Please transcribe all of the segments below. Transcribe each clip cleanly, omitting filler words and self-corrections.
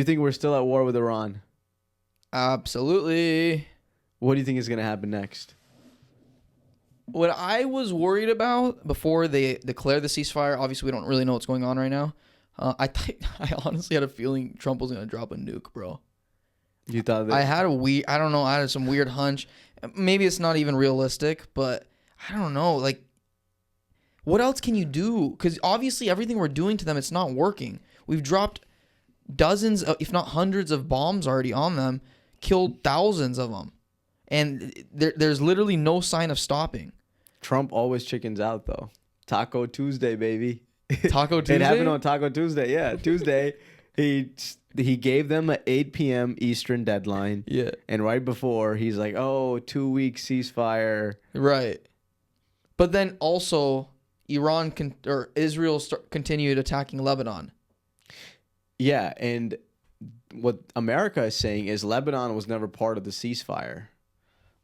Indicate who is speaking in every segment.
Speaker 1: You think we're still at war with Iran?
Speaker 2: Absolutely.
Speaker 1: What do you think is going to happen next?
Speaker 2: What I was worried about before they declared the ceasefire, obviously we don't really know what's going on right now. I honestly had a feeling Trump was going to drop a nuke, bro.
Speaker 1: You thought that?
Speaker 2: I had some weird hunch. Maybe it's not even realistic, but I don't know. Like, what else can you do? Because obviously everything we're doing to them, it's not working. We've dropped dozens, if not hundreds of bombs already on them, killed thousands of them. And there's literally no sign of stopping.
Speaker 1: Trump always chickens out, though. Taco Tuesday, baby.
Speaker 2: Taco Tuesday?
Speaker 1: It happened on Taco Tuesday. Yeah, Tuesday. He gave them an 8 p.m. Eastern deadline.
Speaker 2: Yeah.
Speaker 1: And right before, he's like, 2-week ceasefire.
Speaker 2: Right. But then also, Israel continued attacking Lebanon.
Speaker 1: Yeah, and what America is saying is Lebanon was never part of the ceasefire,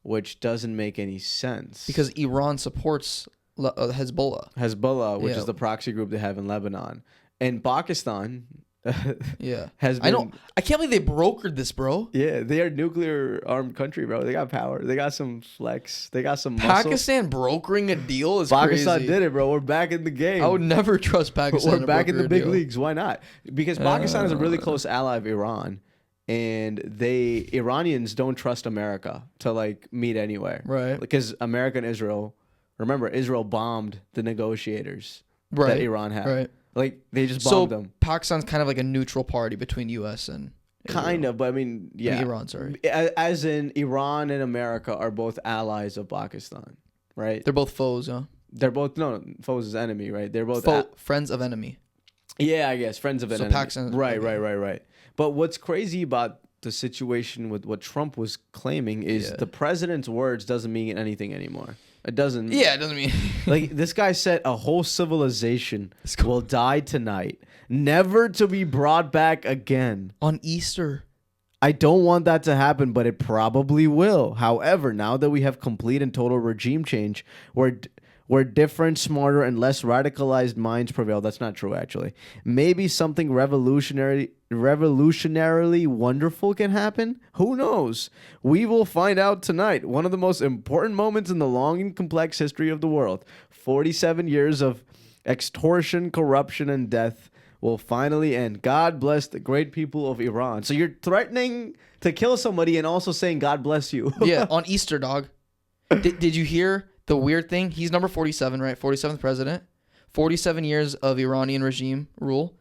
Speaker 1: which doesn't make any sense.
Speaker 2: Because Iran supports Hezbollah.
Speaker 1: Hezbollah, which is the proxy group they have in Lebanon. And Pakistan has been...
Speaker 2: I know. I can't believe they brokered this, bro.
Speaker 1: Yeah, they are a nuclear-armed country, bro. They got power. They got some flex. They got some muscle.
Speaker 2: Pakistan brokering a deal is
Speaker 1: Pakistan
Speaker 2: crazy.
Speaker 1: did it, bro. We're back in the game.
Speaker 2: I would never trust Pakistan.
Speaker 1: We're back in the big leagues. Why not? Because Pakistan is a really close ally of Iran. And Iranians don't trust America to like meet anywhere.
Speaker 2: Right.
Speaker 1: Because America and Israel, remember, Israel bombed the negotiators that Iran had.
Speaker 2: Right.
Speaker 1: Like, they just bombed them.
Speaker 2: Pakistan's kind of like a neutral party between U.S. and Israel.
Speaker 1: Kind of, but I mean, yeah.
Speaker 2: Iran, sorry.
Speaker 1: As in, Iran and America are both allies of Pakistan, right?
Speaker 2: They're both foes, huh?
Speaker 1: They're both, no, foes is enemy, right? They're both...
Speaker 2: friends of enemy.
Speaker 1: Yeah, I guess. Friends of an enemy.
Speaker 2: Pakistan...
Speaker 1: Right. But what's crazy about the situation with what Trump was claiming is the president's words doesn't mean anything anymore. It doesn't.
Speaker 2: Yeah, it doesn't mean...
Speaker 1: Like, this guy said a whole civilization will die tonight, never to be brought back again.
Speaker 2: On Easter.
Speaker 1: I don't want that to happen, but it probably will. However, now that we have complete and total regime change, where different, smarter, and less radicalized minds prevail. That's not true, actually. Maybe something revolutionarily wonderful can happen? Who knows? We will find out tonight. One of the most important moments in the long and complex history of the world. 47 years of extortion, corruption, and death will finally end. God bless the great people of Iran. So you're threatening to kill somebody and also saying God bless you.
Speaker 2: Yeah, on Easter, dog. Did you hear... The weird thing, he's number 47, right? 47th president. 47 years of Iranian regime rule.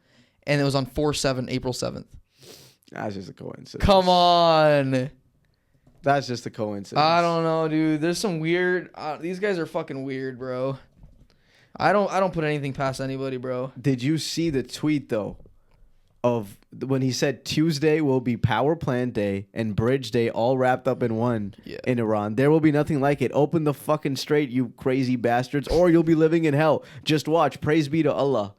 Speaker 2: And it was on April 7th.
Speaker 1: That's just a coincidence.
Speaker 2: Come on.
Speaker 1: That's just a coincidence.
Speaker 2: I don't know, dude. There's some weird... these guys are fucking weird, bro. I don't put anything past anybody, bro.
Speaker 1: Did you see the tweet, though, of when he said Tuesday will be power plant day and bridge day all wrapped up in one in Iran? There will be nothing like it. Open the fucking strait, you crazy bastards, or you'll be living in hell. Just watch. Praise be to Allah.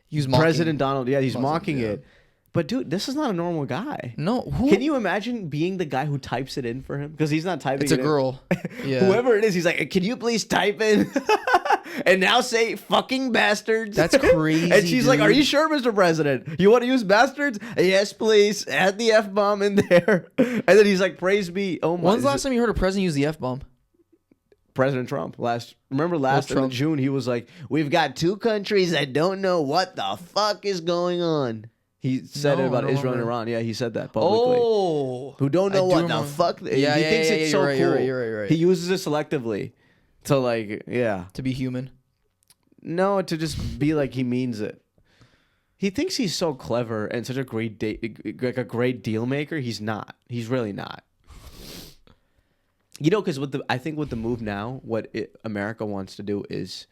Speaker 2: He's mocking
Speaker 1: President Donald. Yeah, he's mocking it. But, dude, this is not a normal guy.
Speaker 2: No.
Speaker 1: Can you imagine being the guy who types it in for him? Because he's not typing it in.
Speaker 2: It's a girl. Yeah.
Speaker 1: Whoever it is, he's like, can you please type in and now say fucking bastards?
Speaker 2: That's crazy.
Speaker 1: And she's like, are you sure, Mr. President? You want to use bastards? Yes, please. Add the F-bomb in there. And then he's like, praise be. Oh my.
Speaker 2: When's the last time you heard a president use the F-bomb?
Speaker 1: President Trump. Last in June, he was like, we've got two countries that don't know what the fuck is going on. He said it about Israel and Iran. Yeah, he said that publicly.
Speaker 2: Oh.
Speaker 1: Who don't know what the fuck. He thinks it's so cool.
Speaker 2: You're right.
Speaker 1: He uses it selectively to like,
Speaker 2: to be human.
Speaker 1: No, to just be like he means it. He thinks he's so clever and such a great great deal maker. He's not. He's really not. You know, because I think with the move now, America wants to do is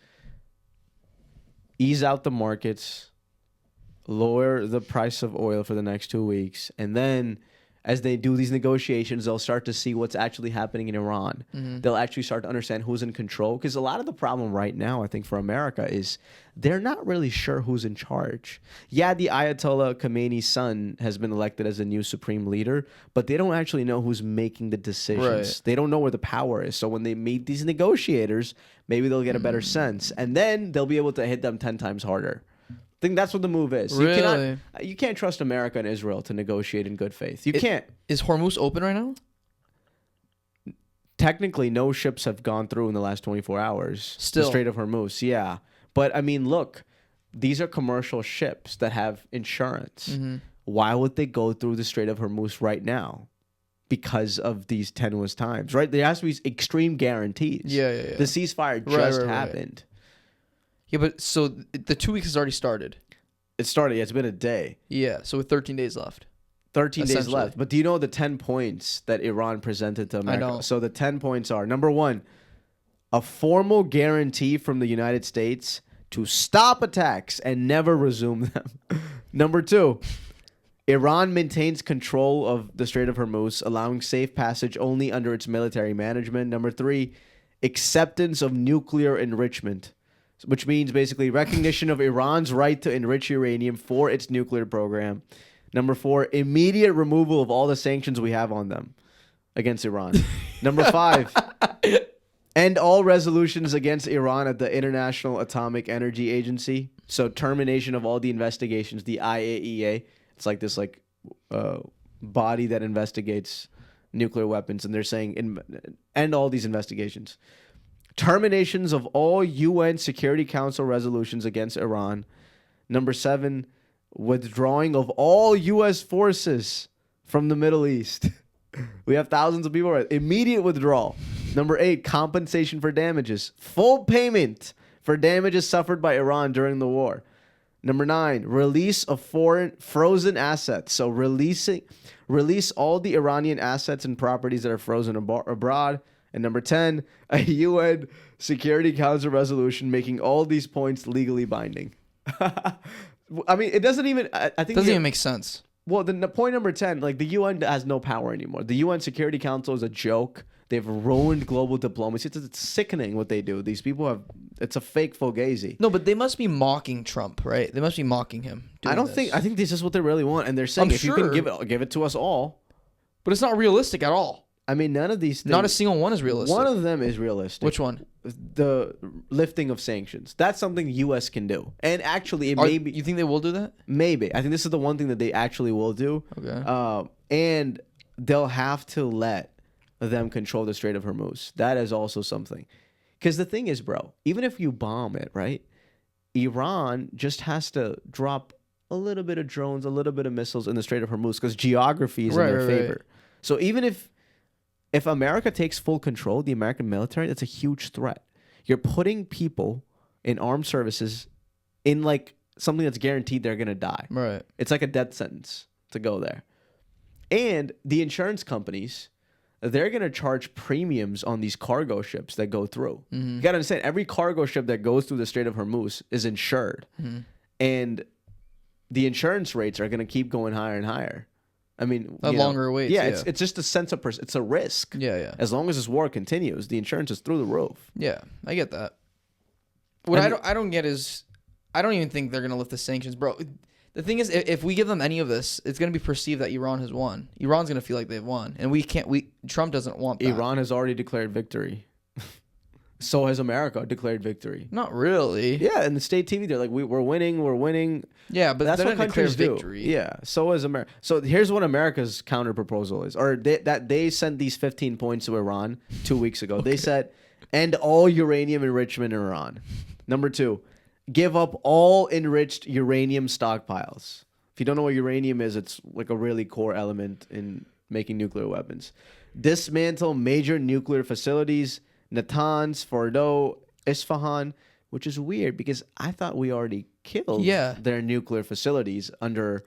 Speaker 1: ease out the markets, lower the price of oil for the next 2 weeks, and then as they do these negotiations, they'll start to see what's actually happening in Iran. Mm-hmm. They'll actually start to understand who's in control. Because a lot of the problem right now, I think, for America is they're not really sure who's in charge. Yeah, the Ayatollah Khamenei's son has been elected as a new supreme leader, but they don't actually know who's making the decisions. Right. They don't know where the power is. So when they meet these negotiators, maybe they'll get a better sense. And then they'll be able to hit them 10 times harder. I think that's what the move is.
Speaker 2: Really?
Speaker 1: You can't trust America and Israel to negotiate in good faith. You can't.
Speaker 2: Is Hormuz open right now?
Speaker 1: Technically, no ships have gone through in the last 24 hours.
Speaker 2: Still.
Speaker 1: The Strait of Hormuz, yeah. But, I mean, look, these are commercial ships that have insurance.
Speaker 2: Mm-hmm.
Speaker 1: Why would they go through the Strait of Hormuz right now? Because of these tenuous times, right? There has to be extreme guarantees.
Speaker 2: Yeah.
Speaker 1: The ceasefire just happened.
Speaker 2: Yeah, but so the 2 weeks has already started.
Speaker 1: It started. It's been a day.
Speaker 2: Yeah, so with 13 days left.
Speaker 1: 13 days left. But do you know the 10 points that Iran presented to America?
Speaker 2: I don't.
Speaker 1: So the 10 points are, number one, a formal guarantee from the United States to stop attacks and never resume them. Number two, Iran maintains control of the Strait of Hormuz, allowing safe passage only under its military management. Number three, acceptance of nuclear enrichment, which means basically recognition of Iran's right to enrich uranium for its nuclear program. Number four, immediate removal of all the sanctions we have on them against Iran. Number five, end all resolutions against Iran at the International Atomic Energy Agency. So termination of all the investigations, the IAEA. It's like this body that investigates nuclear weapons, and they're saying end all these investigations. Terminations of all UN Security Council resolutions against Iran. Number seven, withdrawing of all U.S. forces from the Middle East. We have thousands of people. Immediate withdrawal. Number eight, compensation for damages. Full payment for damages suffered by Iran during the war. Number nine, release of foreign frozen assets. So release all the Iranian assets and properties that are frozen abroad. And number 10, a UN Security Council resolution making all these points legally binding. I mean, it doesn't even. I think
Speaker 2: doesn't even make sense.
Speaker 1: Well, the point number 10, like the UN has no power anymore. The UN Security Council is a joke. They've ruined global diplomacy. It's sickening what they do. These people have. It's a fake fugazi.
Speaker 2: No, but they must be mocking Trump, right? They must be mocking him.
Speaker 1: I think this is what they really want, and they're saying you can give it to us all.
Speaker 2: But it's not realistic at all.
Speaker 1: I mean, none of these things.
Speaker 2: Not a single one is realistic.
Speaker 1: One of them is realistic.
Speaker 2: Which one?
Speaker 1: The lifting of sanctions. That's something the U.S. can do. And actually, maybe.
Speaker 2: You think they will do that?
Speaker 1: Maybe. I think this is the one thing that they actually will do.
Speaker 2: Okay.
Speaker 1: And they'll have to let them control the Strait of Hormuz. That is also something. Because the thing is, bro, even if you bomb it, right? Iran just has to drop a little bit of drones, a little bit of missiles in the Strait of Hormuz because geography is in their favor. Right. So even if America takes full control, the American military, that's a huge threat. You're putting people in armed services in like something that's guaranteed they're going to die.
Speaker 2: Right.
Speaker 1: It's like a death sentence to go there. And the insurance companies, they're going to charge premiums on these cargo ships that go through. Mm-hmm. You got to understand, every cargo ship that goes through the Strait of Hormuz is insured. Mm-hmm. And the insurance rates are going to keep going higher and higher. I mean,
Speaker 2: longer waits.
Speaker 1: Yeah, it's just a sense of it's a risk.
Speaker 2: Yeah.
Speaker 1: As long as this war continues, the insurance is through the roof.
Speaker 2: Yeah, I get that. What I don't get is, I don't even think they're gonna lift the sanctions, bro. The thing is, if we give them any of this, it's gonna be perceived that Iran has won. Iran's gonna feel like they've won, and we can't. Trump doesn't want that.
Speaker 1: Iran has already declared victory. So has America declared victory.
Speaker 2: Not really.
Speaker 1: Yeah, in the state TV, they're like, we're winning.
Speaker 2: Yeah, but
Speaker 1: that's what countries do.
Speaker 2: Victory.
Speaker 1: Yeah, so is America. So here's what America's counter proposal is, or they sent these 15 points to Iran 2 weeks ago. Okay. They said, end all uranium enrichment in Iran. Number 2, give up all enriched uranium stockpiles. If you don't know what uranium is, it's like a really core element in making nuclear weapons. Dismantle major nuclear facilities. Natanz, Fordo, Isfahan, which is weird because I thought we already killed their nuclear facilities under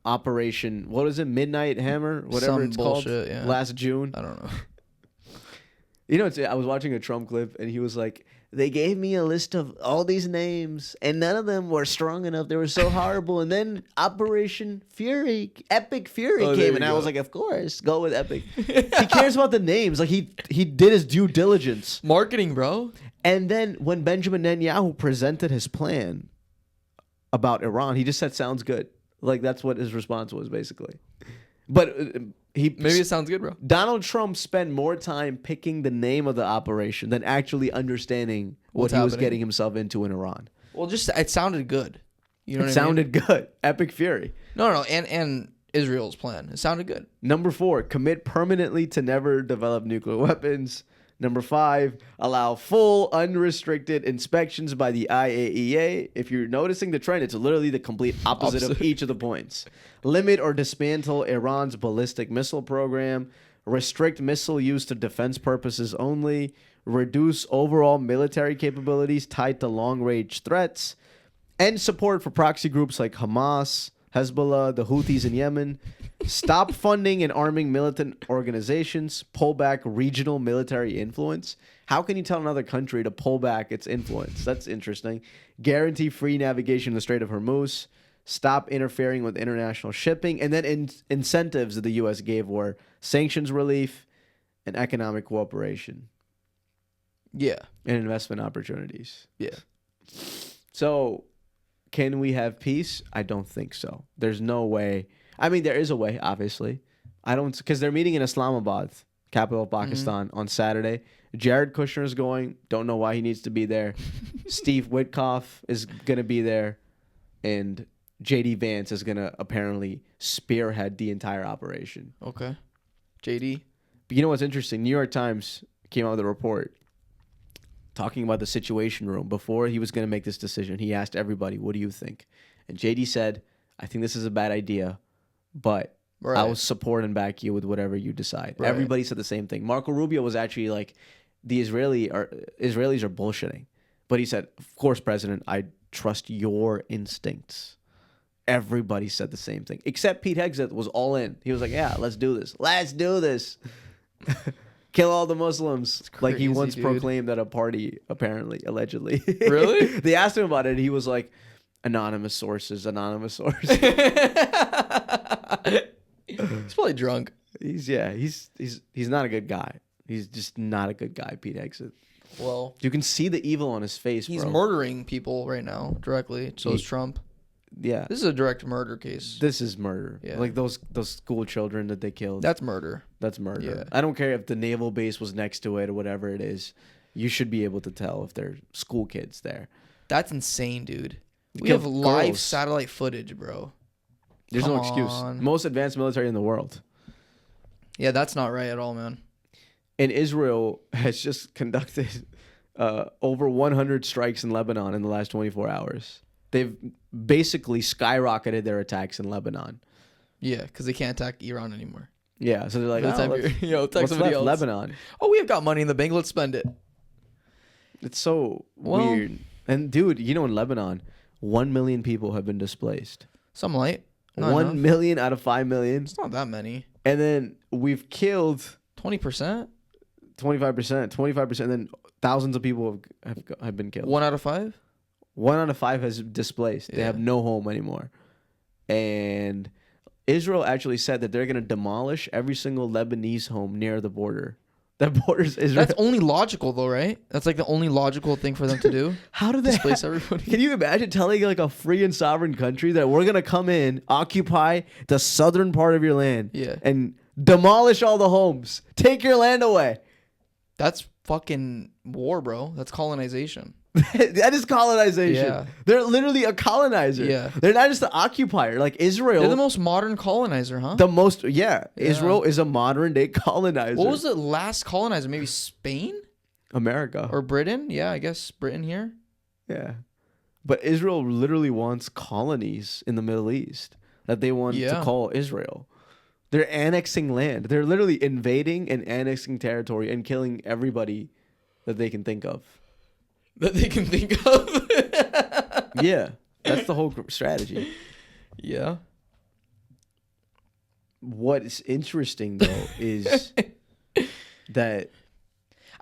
Speaker 1: Operation, what is it, Midnight Hammer, whatever it's called, last June.
Speaker 2: I don't know.
Speaker 1: You know, I was watching a Trump clip and he was like, they gave me a list of all these names and none of them were strong enough. They were so horrible. And then Operation Fury, Epic Fury came and I was like, of course, go with Epic. He cares about the names. Like he did his due diligence.
Speaker 2: Marketing, bro. And
Speaker 1: then when Benjamin Netanyahu presented his plan about Iran, he just said, sounds good. Like that's what his response was basically. But
Speaker 2: maybe it sounds good, bro.
Speaker 1: Donald Trump spent more time picking the name of the operation than actually understanding what he was getting himself into in Iran.
Speaker 2: Well, just it sounded good. You know
Speaker 1: It
Speaker 2: what
Speaker 1: sounded good. Epic fury.
Speaker 2: No, and Israel's plan. It sounded good.
Speaker 1: Number 4, commit permanently to never develop nuclear weapons. Number 5, allow full unrestricted inspections by the IAEA. If you're noticing the trend, it's literally the complete opposite of each of the points. Limit or dismantle Iran's ballistic missile program. Restrict missile use to defense purposes only. Reduce overall military capabilities tied to long-range threats. End support for proxy groups like Hamas, Hezbollah, the Houthis in Yemen. Stop funding and arming militant organizations. Pull back regional military influence. How can you tell another country to pull back its influence? That's interesting. Guarantee free navigation in the Strait of Hormuz. Stop interfering with international shipping. And then incentives that the U.S. gave were sanctions relief and economic cooperation.
Speaker 2: Yeah.
Speaker 1: And investment opportunities.
Speaker 2: Yeah.
Speaker 1: So, can we have peace? I don't think so. There's no way. I mean, there is a way, obviously. Because they're meeting in Islamabad, capital of Pakistan, on Saturday. Jared Kushner is going. Don't know why he needs to be there. Steve Witkoff is going to be there. And JD Vance is going to apparently spearhead the entire operation.
Speaker 2: Okay. JD.
Speaker 1: But you know what's interesting? New York Times came out with a report talking about the Situation Room. Before he was going to make this decision, he asked everybody, what do you think? And JD said, I think this is a bad idea, but I will support and back you with whatever you decide. Right. Everybody said the same thing. Marco Rubio was actually like, the Israelis are bullshitting. But he said, of course, President, I trust your instincts. Everybody said the same thing, except Pete Hegseth was all in. He was like, yeah, let's do this. Let's do this. Kill all the Muslims. Crazy, like he once proclaimed at a party, apparently, allegedly.
Speaker 2: Really?
Speaker 1: They asked him about it, and he was like, anonymous sources. He's
Speaker 2: probably drunk.
Speaker 1: He's not a good guy. He's just not a good guy, Pete Hegseth.
Speaker 2: Well,
Speaker 1: you can see the evil on his face,
Speaker 2: he's murdering people right now directly. So is Trump.
Speaker 1: Yeah.
Speaker 2: This is a direct murder case.
Speaker 1: This is murder. Yeah. Like those school children that they killed.
Speaker 2: That's murder.
Speaker 1: That's murder.
Speaker 2: Yeah.
Speaker 1: I don't care if the naval base was next to it or whatever it is. You should be able to tell if they're school kids there. That's
Speaker 2: insane, dude. We have live satellite footage, bro.
Speaker 1: There's no excuse. Most advanced military in the world.
Speaker 2: Yeah, that's not right at all, man.
Speaker 1: And Israel has just conducted over 100 strikes in Lebanon in the last 24 hours. They've basically skyrocketed their attacks in Lebanon.
Speaker 2: Yeah, because they can't attack Iran anymore.
Speaker 1: Yeah, so they're like,
Speaker 2: attack somebody else.
Speaker 1: Lebanon.
Speaker 2: Oh, we have got money in the bank. Let's spend it.
Speaker 1: It's so weird. And dude, in Lebanon, 1 million people have been displaced.
Speaker 2: Some light.
Speaker 1: 1 million out of 5 million.
Speaker 2: It's not that many.
Speaker 1: And then we've killed
Speaker 2: 20%,
Speaker 1: 25%, and then thousands of people have been killed.
Speaker 2: 1 out of 5.
Speaker 1: 1 out of 5 has displaced. They have no home anymore. And Israel actually said that they're going to demolish every single Lebanese home near the border. That borders Israel.
Speaker 2: That's only logical, though, right? That's like the only logical thing for them to do.
Speaker 1: How do they
Speaker 2: displace everybody?
Speaker 1: Can you imagine telling like a free and sovereign country that we're going to come in, occupy the southern part of your land, and demolish all the homes, take your land away?
Speaker 2: That's fucking war, bro. That's colonization.
Speaker 1: That is colonization.
Speaker 2: Yeah.
Speaker 1: They're literally a colonizer.
Speaker 2: Yeah.
Speaker 1: They're not just an occupier. Like Israel.
Speaker 2: They're the most modern colonizer, huh?
Speaker 1: Israel is a modern day colonizer.
Speaker 2: What was the last colonizer? Maybe Spain?
Speaker 1: America.
Speaker 2: Or Britain? Yeah, I guess Britain here.
Speaker 1: Yeah. But Israel literally wants colonies in the Middle East that they want to call Israel. They're annexing land. They're literally invading and annexing territory and killing everybody that they can think of. Yeah, that's the whole strategy.
Speaker 2: Yeah.
Speaker 1: What is interesting though is that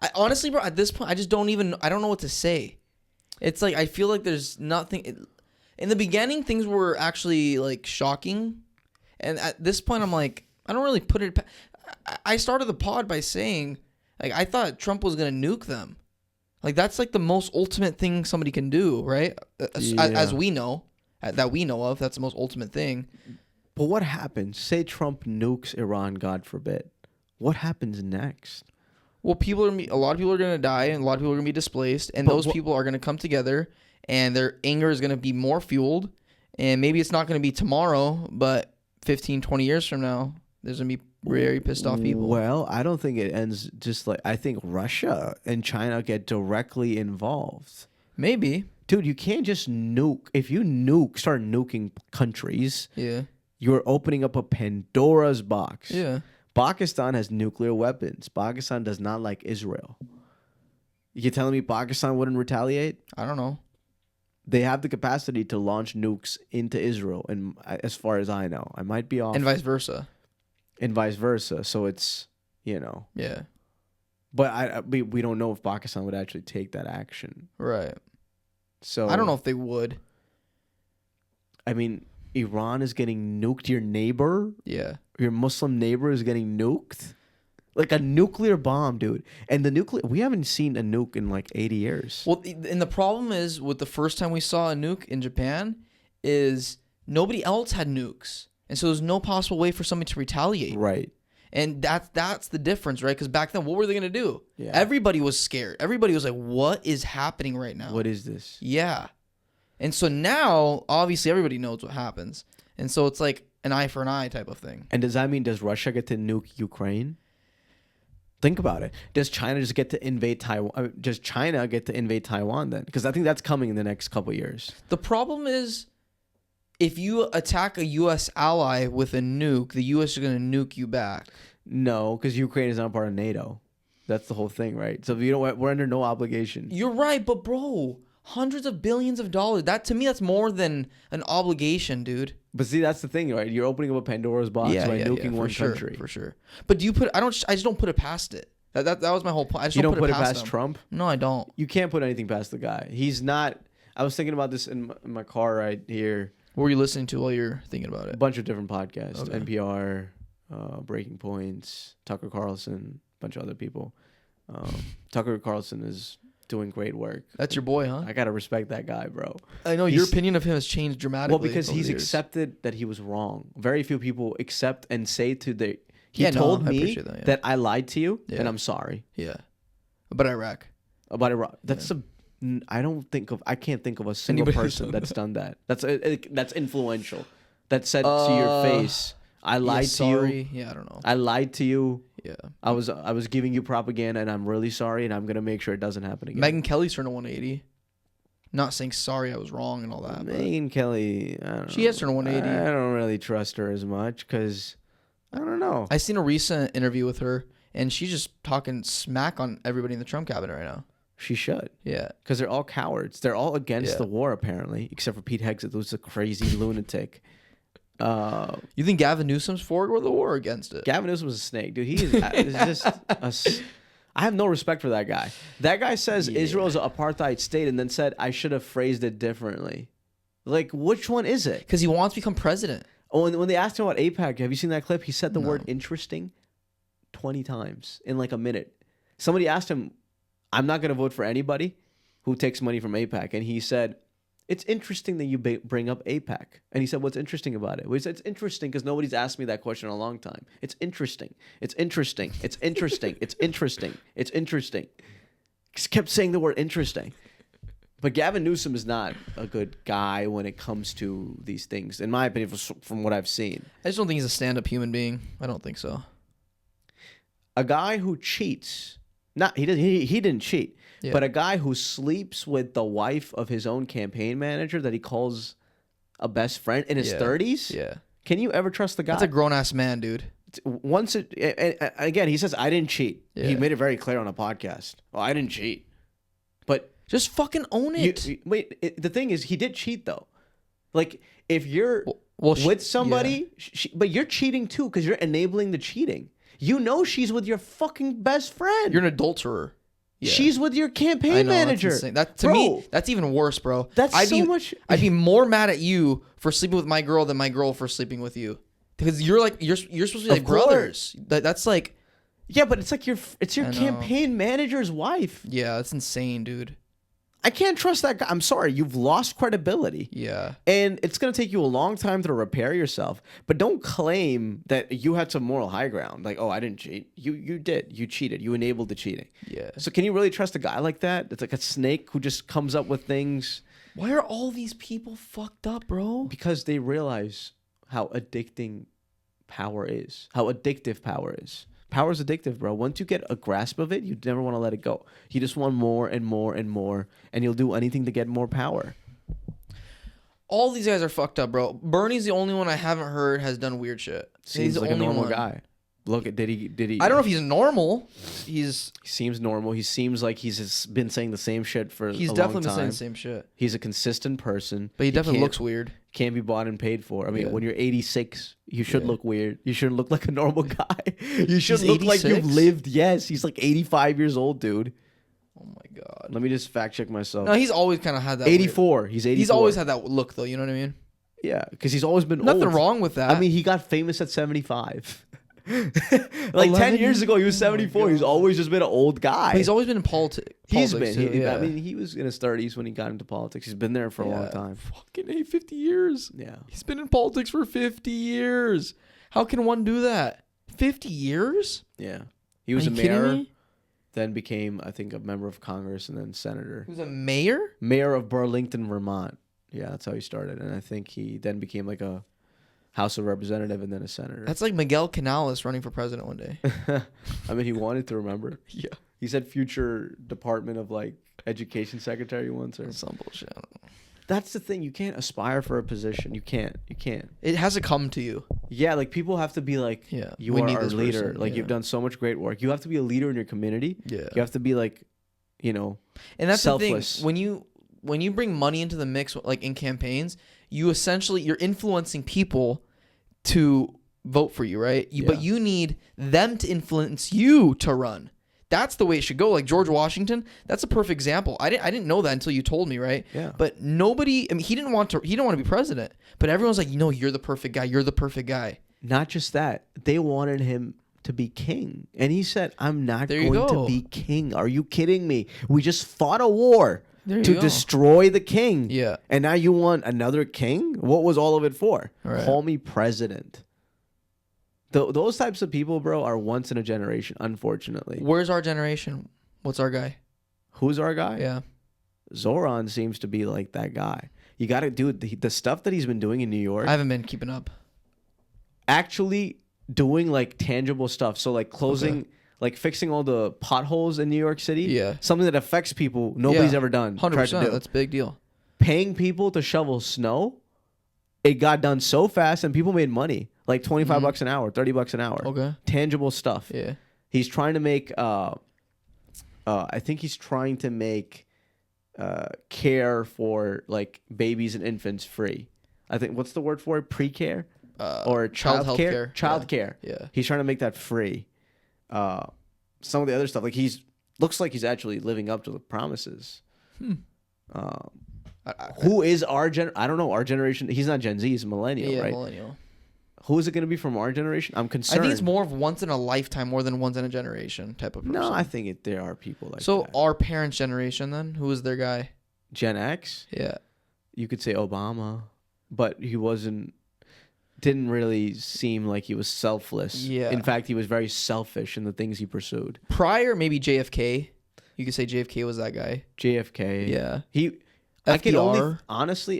Speaker 2: I honestly, bro, at this point, I don't know what to say. It's like I feel like there's nothing. In the beginning, things were actually like shocking, and at this point, I'm like, I don't really put it. I started the pod by saying, like, I thought Trump was gonna nuke them. Like, that's like the most ultimate thing somebody can do, right? As we know, that we know of, that's the most ultimate thing.
Speaker 1: But what happens? Say Trump nukes Iran, God forbid. What happens next?
Speaker 2: Well, a lot of people are going to die, and a lot of people are going to be displaced, and those people are going to come together, and their anger is going to be more fueled, And maybe it's not going to be tomorrow, but 15, 20 years from now, there's going to be very pissed off people.
Speaker 1: Well, I don't think it ends just like, I think Russia and China get directly involved.
Speaker 2: Maybe.
Speaker 1: Dude, you can't just nuke. If you start nuking countries,
Speaker 2: Yeah.
Speaker 1: you're opening up a Pandora's box.
Speaker 2: Yeah.
Speaker 1: Pakistan has nuclear weapons. Pakistan does not like Israel. You're telling me Pakistan wouldn't retaliate?
Speaker 2: I don't know.
Speaker 1: They have the capacity to launch nukes into Israel, and as far as I know, I might be off.
Speaker 2: And vice versa.
Speaker 1: And vice versa. So it's,
Speaker 2: Yeah.
Speaker 1: But we don't know if Pakistan would actually take that action.
Speaker 2: Right.
Speaker 1: So
Speaker 2: I don't know if they would.
Speaker 1: I mean, Iran is getting nuked. Your neighbor,
Speaker 2: Yeah.
Speaker 1: your Muslim neighbor, is getting nuked. Like a nuclear bomb, dude. And we haven't seen a nuke in like 80 years.
Speaker 2: Well, and the problem is with the first time we saw a nuke in Japan is nobody else had nukes. And so there's no possible way for somebody to retaliate.
Speaker 1: Right.
Speaker 2: And that's the difference, right? Because back then, what were they going to do?
Speaker 1: Yeah.
Speaker 2: Everybody was scared. Everybody was like, what is happening right now?
Speaker 1: What is this?
Speaker 2: Yeah. And so now, obviously, everybody knows what happens. And so it's like an eye for an eye type of thing.
Speaker 1: And does Russia get to nuke Ukraine? Think about it. Does China just get to invade Taiwan? Does China get to invade Taiwan then? Because I think that's coming in the next couple of years.
Speaker 2: The problem is, if you attack a U.S. ally with a nuke, the U.S. is going to nuke you back.
Speaker 1: No, because Ukraine is not part of NATO. That's the whole thing, right? So we're under no obligation.
Speaker 2: You're right, but bro, hundreds of billions of dollars. That to me, that's more than an obligation, dude.
Speaker 1: But see, that's the thing, right? You're opening up a Pandora's box by nuking one country.
Speaker 2: For sure. But I just don't put it past it. That was my whole point. I just
Speaker 1: You
Speaker 2: don't
Speaker 1: put it past
Speaker 2: them.
Speaker 1: Trump?
Speaker 2: No, I don't.
Speaker 1: You can't put anything past the guy. He's not. I was thinking about this in my car right here.
Speaker 2: What were you listening to while you're thinking about
Speaker 1: A
Speaker 2: it?
Speaker 1: bunch of different podcasts.
Speaker 2: Okay.
Speaker 1: NPR, Breaking Points, Tucker Carlson, a bunch of other people. Tucker Carlson is doing great work.
Speaker 2: That's your boy, huh?
Speaker 1: I gotta respect that guy, bro.
Speaker 2: I know your opinion of him has changed dramatically.
Speaker 1: Well, because he's accepted that he was wrong. Very few people accept and say to the. He told me that I lied to you, and I'm sorry.
Speaker 2: Yeah, about Iraq.
Speaker 1: About Iraq. That's I can't think of a single person that's done that. That's influential. That said to your face, I lied to you.
Speaker 2: Yeah, I don't know.
Speaker 1: I lied to you.
Speaker 2: Yeah.
Speaker 1: I was giving you propaganda, and I'm really sorry, and I'm gonna make sure it doesn't happen again.
Speaker 2: Megyn Kelly's turned a 180. Not saying sorry, I was wrong and all that.
Speaker 1: Megyn Kelly, I don't know.
Speaker 2: She has turned a 180.
Speaker 1: I don't really trust her as much because I don't know.
Speaker 2: I seen a recent interview with her, and she's just talking smack on everybody in the Trump cabinet right now.
Speaker 1: She should.
Speaker 2: Yeah.
Speaker 1: Because they're all cowards. They're all against the war, apparently, except for Pete Hegseth, who's a crazy lunatic.
Speaker 2: You think Gavin Newsom's for the war or against it?
Speaker 1: Gavin Newsom was a snake, dude. He is just I have no respect for that guy. That guy says Israel is an apartheid state and then said I should have phrased it differently. Like, which one is it?
Speaker 2: Because he wants to become president.
Speaker 1: Oh, and when they asked him about AIPAC, have you seen that clip? He said the word interesting 20 times in like a minute. Somebody asked him, I'm not going to vote for anybody who takes money from AIPAC. And he said, it's interesting that you bring up AIPAC. And he said, what's interesting about it? Well, he said, it's interesting because nobody's asked me that question in a long time. It's interesting. It's interesting. It's interesting. It's interesting. It's interesting. Just kept saying the word interesting. But Gavin Newsom is not a good guy when it comes to these things, in my opinion, from what I've seen.
Speaker 2: I just don't think he's a stand-up human being. I don't think so.
Speaker 1: A guy who cheats, he didn't cheat, but a guy who sleeps with the wife of his own campaign manager that he calls a best friend in his 30s?
Speaker 2: Yeah.
Speaker 1: Can you ever trust the guy?
Speaker 2: That's a grown-ass man, dude.
Speaker 1: Again, he says, I didn't cheat.
Speaker 2: Yeah.
Speaker 1: He made it very clear on a podcast. Oh, I didn't cheat. But
Speaker 2: just fucking own it.
Speaker 1: The thing is, he did cheat, though. Like, if you're with somebody, but you're cheating, too, because you're enabling the cheating. You know she's with your fucking best friend.
Speaker 2: You're an adulterer. Yeah.
Speaker 1: She's with your campaign manager.
Speaker 2: That to me, that's even worse, bro. I'd be more mad at you for sleeping with my girl than my girl for sleeping with you. Because you're supposed to be like brothers. That's like,
Speaker 1: yeah, but it's like your campaign manager's wife.
Speaker 2: Yeah, that's insane, dude.
Speaker 1: I can't trust that guy. I'm sorry. You've lost credibility.
Speaker 2: Yeah.
Speaker 1: And it's going to take you a long time to repair yourself. But don't claim that you had some moral high ground. Like, oh, I didn't cheat. You did. You cheated. You enabled the cheating.
Speaker 2: Yeah.
Speaker 1: So can you really trust a guy like that? It's like a snake who just comes up with things.
Speaker 2: Why are all these people fucked up, bro?
Speaker 1: Because they realize how addicting power is, how addictive power is. Power is addictive, bro. Once you get a grasp of it, you never want to let it go. You just want more and more and more, and you'll do anything to get more power.
Speaker 2: All these guys are fucked up, bro. Bernie's the only one I haven't heard has done weird shit.
Speaker 1: Seems like a normal guy. Look at did he?
Speaker 2: I don't know if he's normal.
Speaker 1: He seems normal. He seems like he's been saying the same shit for a long time.
Speaker 2: He's definitely been saying the same shit.
Speaker 1: He's a consistent person.
Speaker 2: But he definitely looks weird.
Speaker 1: Can't be bought and paid for. I mean, when you're 86, you should look weird. You shouldn't look like a normal guy. You should look like you've lived. Yes, he's like 85 years old, dude.
Speaker 2: Oh my god.
Speaker 1: Let me just fact check myself.
Speaker 2: No, he's always kind of had that.
Speaker 1: 84.
Speaker 2: Weird.
Speaker 1: He's 84.
Speaker 2: He's always had that look, though. You know what I mean?
Speaker 1: Yeah, because he's always been
Speaker 2: Nothing
Speaker 1: old.
Speaker 2: wrong with that.
Speaker 1: I mean, he got famous at 75. Like 10 years ago, he was 74. He's always just been an old guy.
Speaker 2: But he's always been in politics.
Speaker 1: I mean, he was in his 30s when he got into politics. He's been there for a long time.
Speaker 2: Fucking 50 years.
Speaker 1: Yeah.
Speaker 2: He's been in politics for 50 years. How can one do that? 50 years?
Speaker 1: Yeah. He was a mayor, then became, I think, a member of Congress and then senator.
Speaker 2: He was a mayor?
Speaker 1: Mayor of Burlington, Vermont. Yeah, that's how he started. And I think he then became like a House of Representative and then a senator.
Speaker 2: That's like Miguel Canales running for president one day.
Speaker 1: I mean, he wanted to, remember?
Speaker 2: Yeah.
Speaker 1: He said future Department of like Education Secretary once or
Speaker 2: some bullshit. I don't know.
Speaker 1: That's the thing. You can't aspire for a position. You can't.
Speaker 2: It has to come to you.
Speaker 1: Yeah, like people have to be like, you are our leader.
Speaker 2: Person.
Speaker 1: Like you've done so much great work. You have to be a leader in your community.
Speaker 2: Yeah.
Speaker 1: You have to be like, and
Speaker 2: that's
Speaker 1: selfless.
Speaker 2: The thing. When you bring money into the mix, like in campaigns, you're influencing people to vote for you, right? But you need them to influence you to run. That's the way it should go. Like George Washington, that's a perfect example. I didn't know that until you told me, right?
Speaker 1: Yeah.
Speaker 2: But nobody, I mean, he didn't want to be president. But everyone's like, you're the perfect guy. You're the perfect guy.
Speaker 1: Not just that. They wanted him to be king. And he said, I'm not going to be king. Are you kidding me? We just fought a war to destroy the king.
Speaker 2: Yeah.
Speaker 1: And now you want another king? What was all of it for?
Speaker 2: Right.
Speaker 1: Call me president. Those types of people, bro, are once in a generation, unfortunately.
Speaker 2: Where's our generation? What's our guy?
Speaker 1: Who's our guy?
Speaker 2: Yeah.
Speaker 1: Zoran seems to be like that guy. You got to do the stuff that he's been doing in New York.
Speaker 2: I haven't been keeping up.
Speaker 1: Actually doing like tangible stuff. So like closing, like fixing all the potholes in New York City.
Speaker 2: Yeah.
Speaker 1: Something that affects people nobody's ever done.
Speaker 2: 100%. That's a big deal.
Speaker 1: Paying people to shovel snow. It got done so fast and people made money. Like $25 an hour, $30 an hour.
Speaker 2: Okay.
Speaker 1: Tangible stuff.
Speaker 2: Yeah.
Speaker 1: He's trying to make I think he's trying to make care for like babies and infants free. I think what's the word for it? Pre-care? Or child care? Child care.
Speaker 2: Yeah.
Speaker 1: He's trying to make that free. Some of the other stuff, like looks like he's actually living up to the promises. Who is our I don't know, our generation. He's not Gen Z, he's a millennial, right?
Speaker 2: Millennial.
Speaker 1: Who is it going to be from our generation? I'm concerned.
Speaker 2: I think it's more of once in a lifetime more than once in a generation type of person.
Speaker 1: No, I think there are people like that.
Speaker 2: So our parents' generation then? Who was their guy?
Speaker 1: Gen X?
Speaker 2: Yeah.
Speaker 1: You could say Obama, but he didn't really seem like he was selfless.
Speaker 2: Yeah.
Speaker 1: In fact, he was very selfish in the things he pursued.
Speaker 2: Prior, maybe JFK. You could say JFK was that guy.
Speaker 1: JFK.
Speaker 2: Yeah.
Speaker 1: FDR.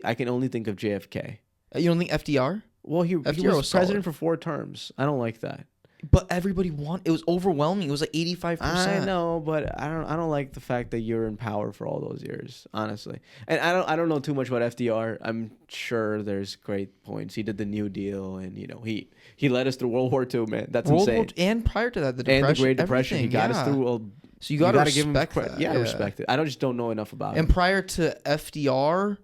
Speaker 1: I can only think of JFK.
Speaker 2: You don't think FDR?
Speaker 1: Well, he was president for 4 terms. I don't like that.
Speaker 2: But everybody it was overwhelming. It was like 85%.
Speaker 1: I know, but I don't like the fact that you're in power for all those years, honestly. And I don't know too much about FDR. I'm sure there's great points. He did the New Deal, and he led us through World War II, man. That's insane.
Speaker 2: And prior to that, the Depression,
Speaker 1: and the Great Depression, he got us through.
Speaker 2: So you got to respect that.
Speaker 1: Yeah, respect it. I just don't know enough about it.
Speaker 2: And prior to FDR,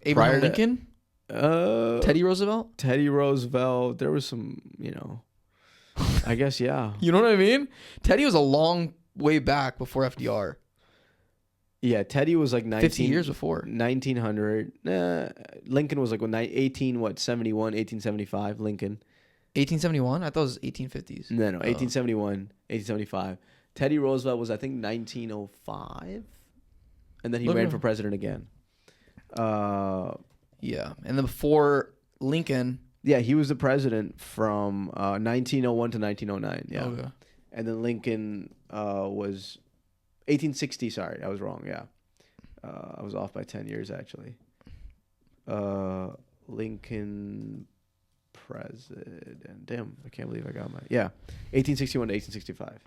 Speaker 2: Abraham Lincoln. Teddy Roosevelt?
Speaker 1: Teddy Roosevelt. There was some, I guess, yeah.
Speaker 2: You know what I mean? Teddy was a long way back before FDR.
Speaker 1: Yeah, Teddy was like
Speaker 2: 50 years before.
Speaker 1: 1900. Lincoln was like 1875, Lincoln.
Speaker 2: 1871? I thought it was 1850s.
Speaker 1: No, 1871, 1875. Teddy Roosevelt was, I think, 1905. And then he ran for president again.
Speaker 2: Yeah, and then before Lincoln...
Speaker 1: Yeah, he was the president from 1901 to 1909, yeah.
Speaker 2: Okay.
Speaker 1: And then Lincoln was... 1860, sorry, I was wrong, yeah. I was off by 10 years actually. Lincoln president. Damn, I can't believe I got my 1861 to 1865.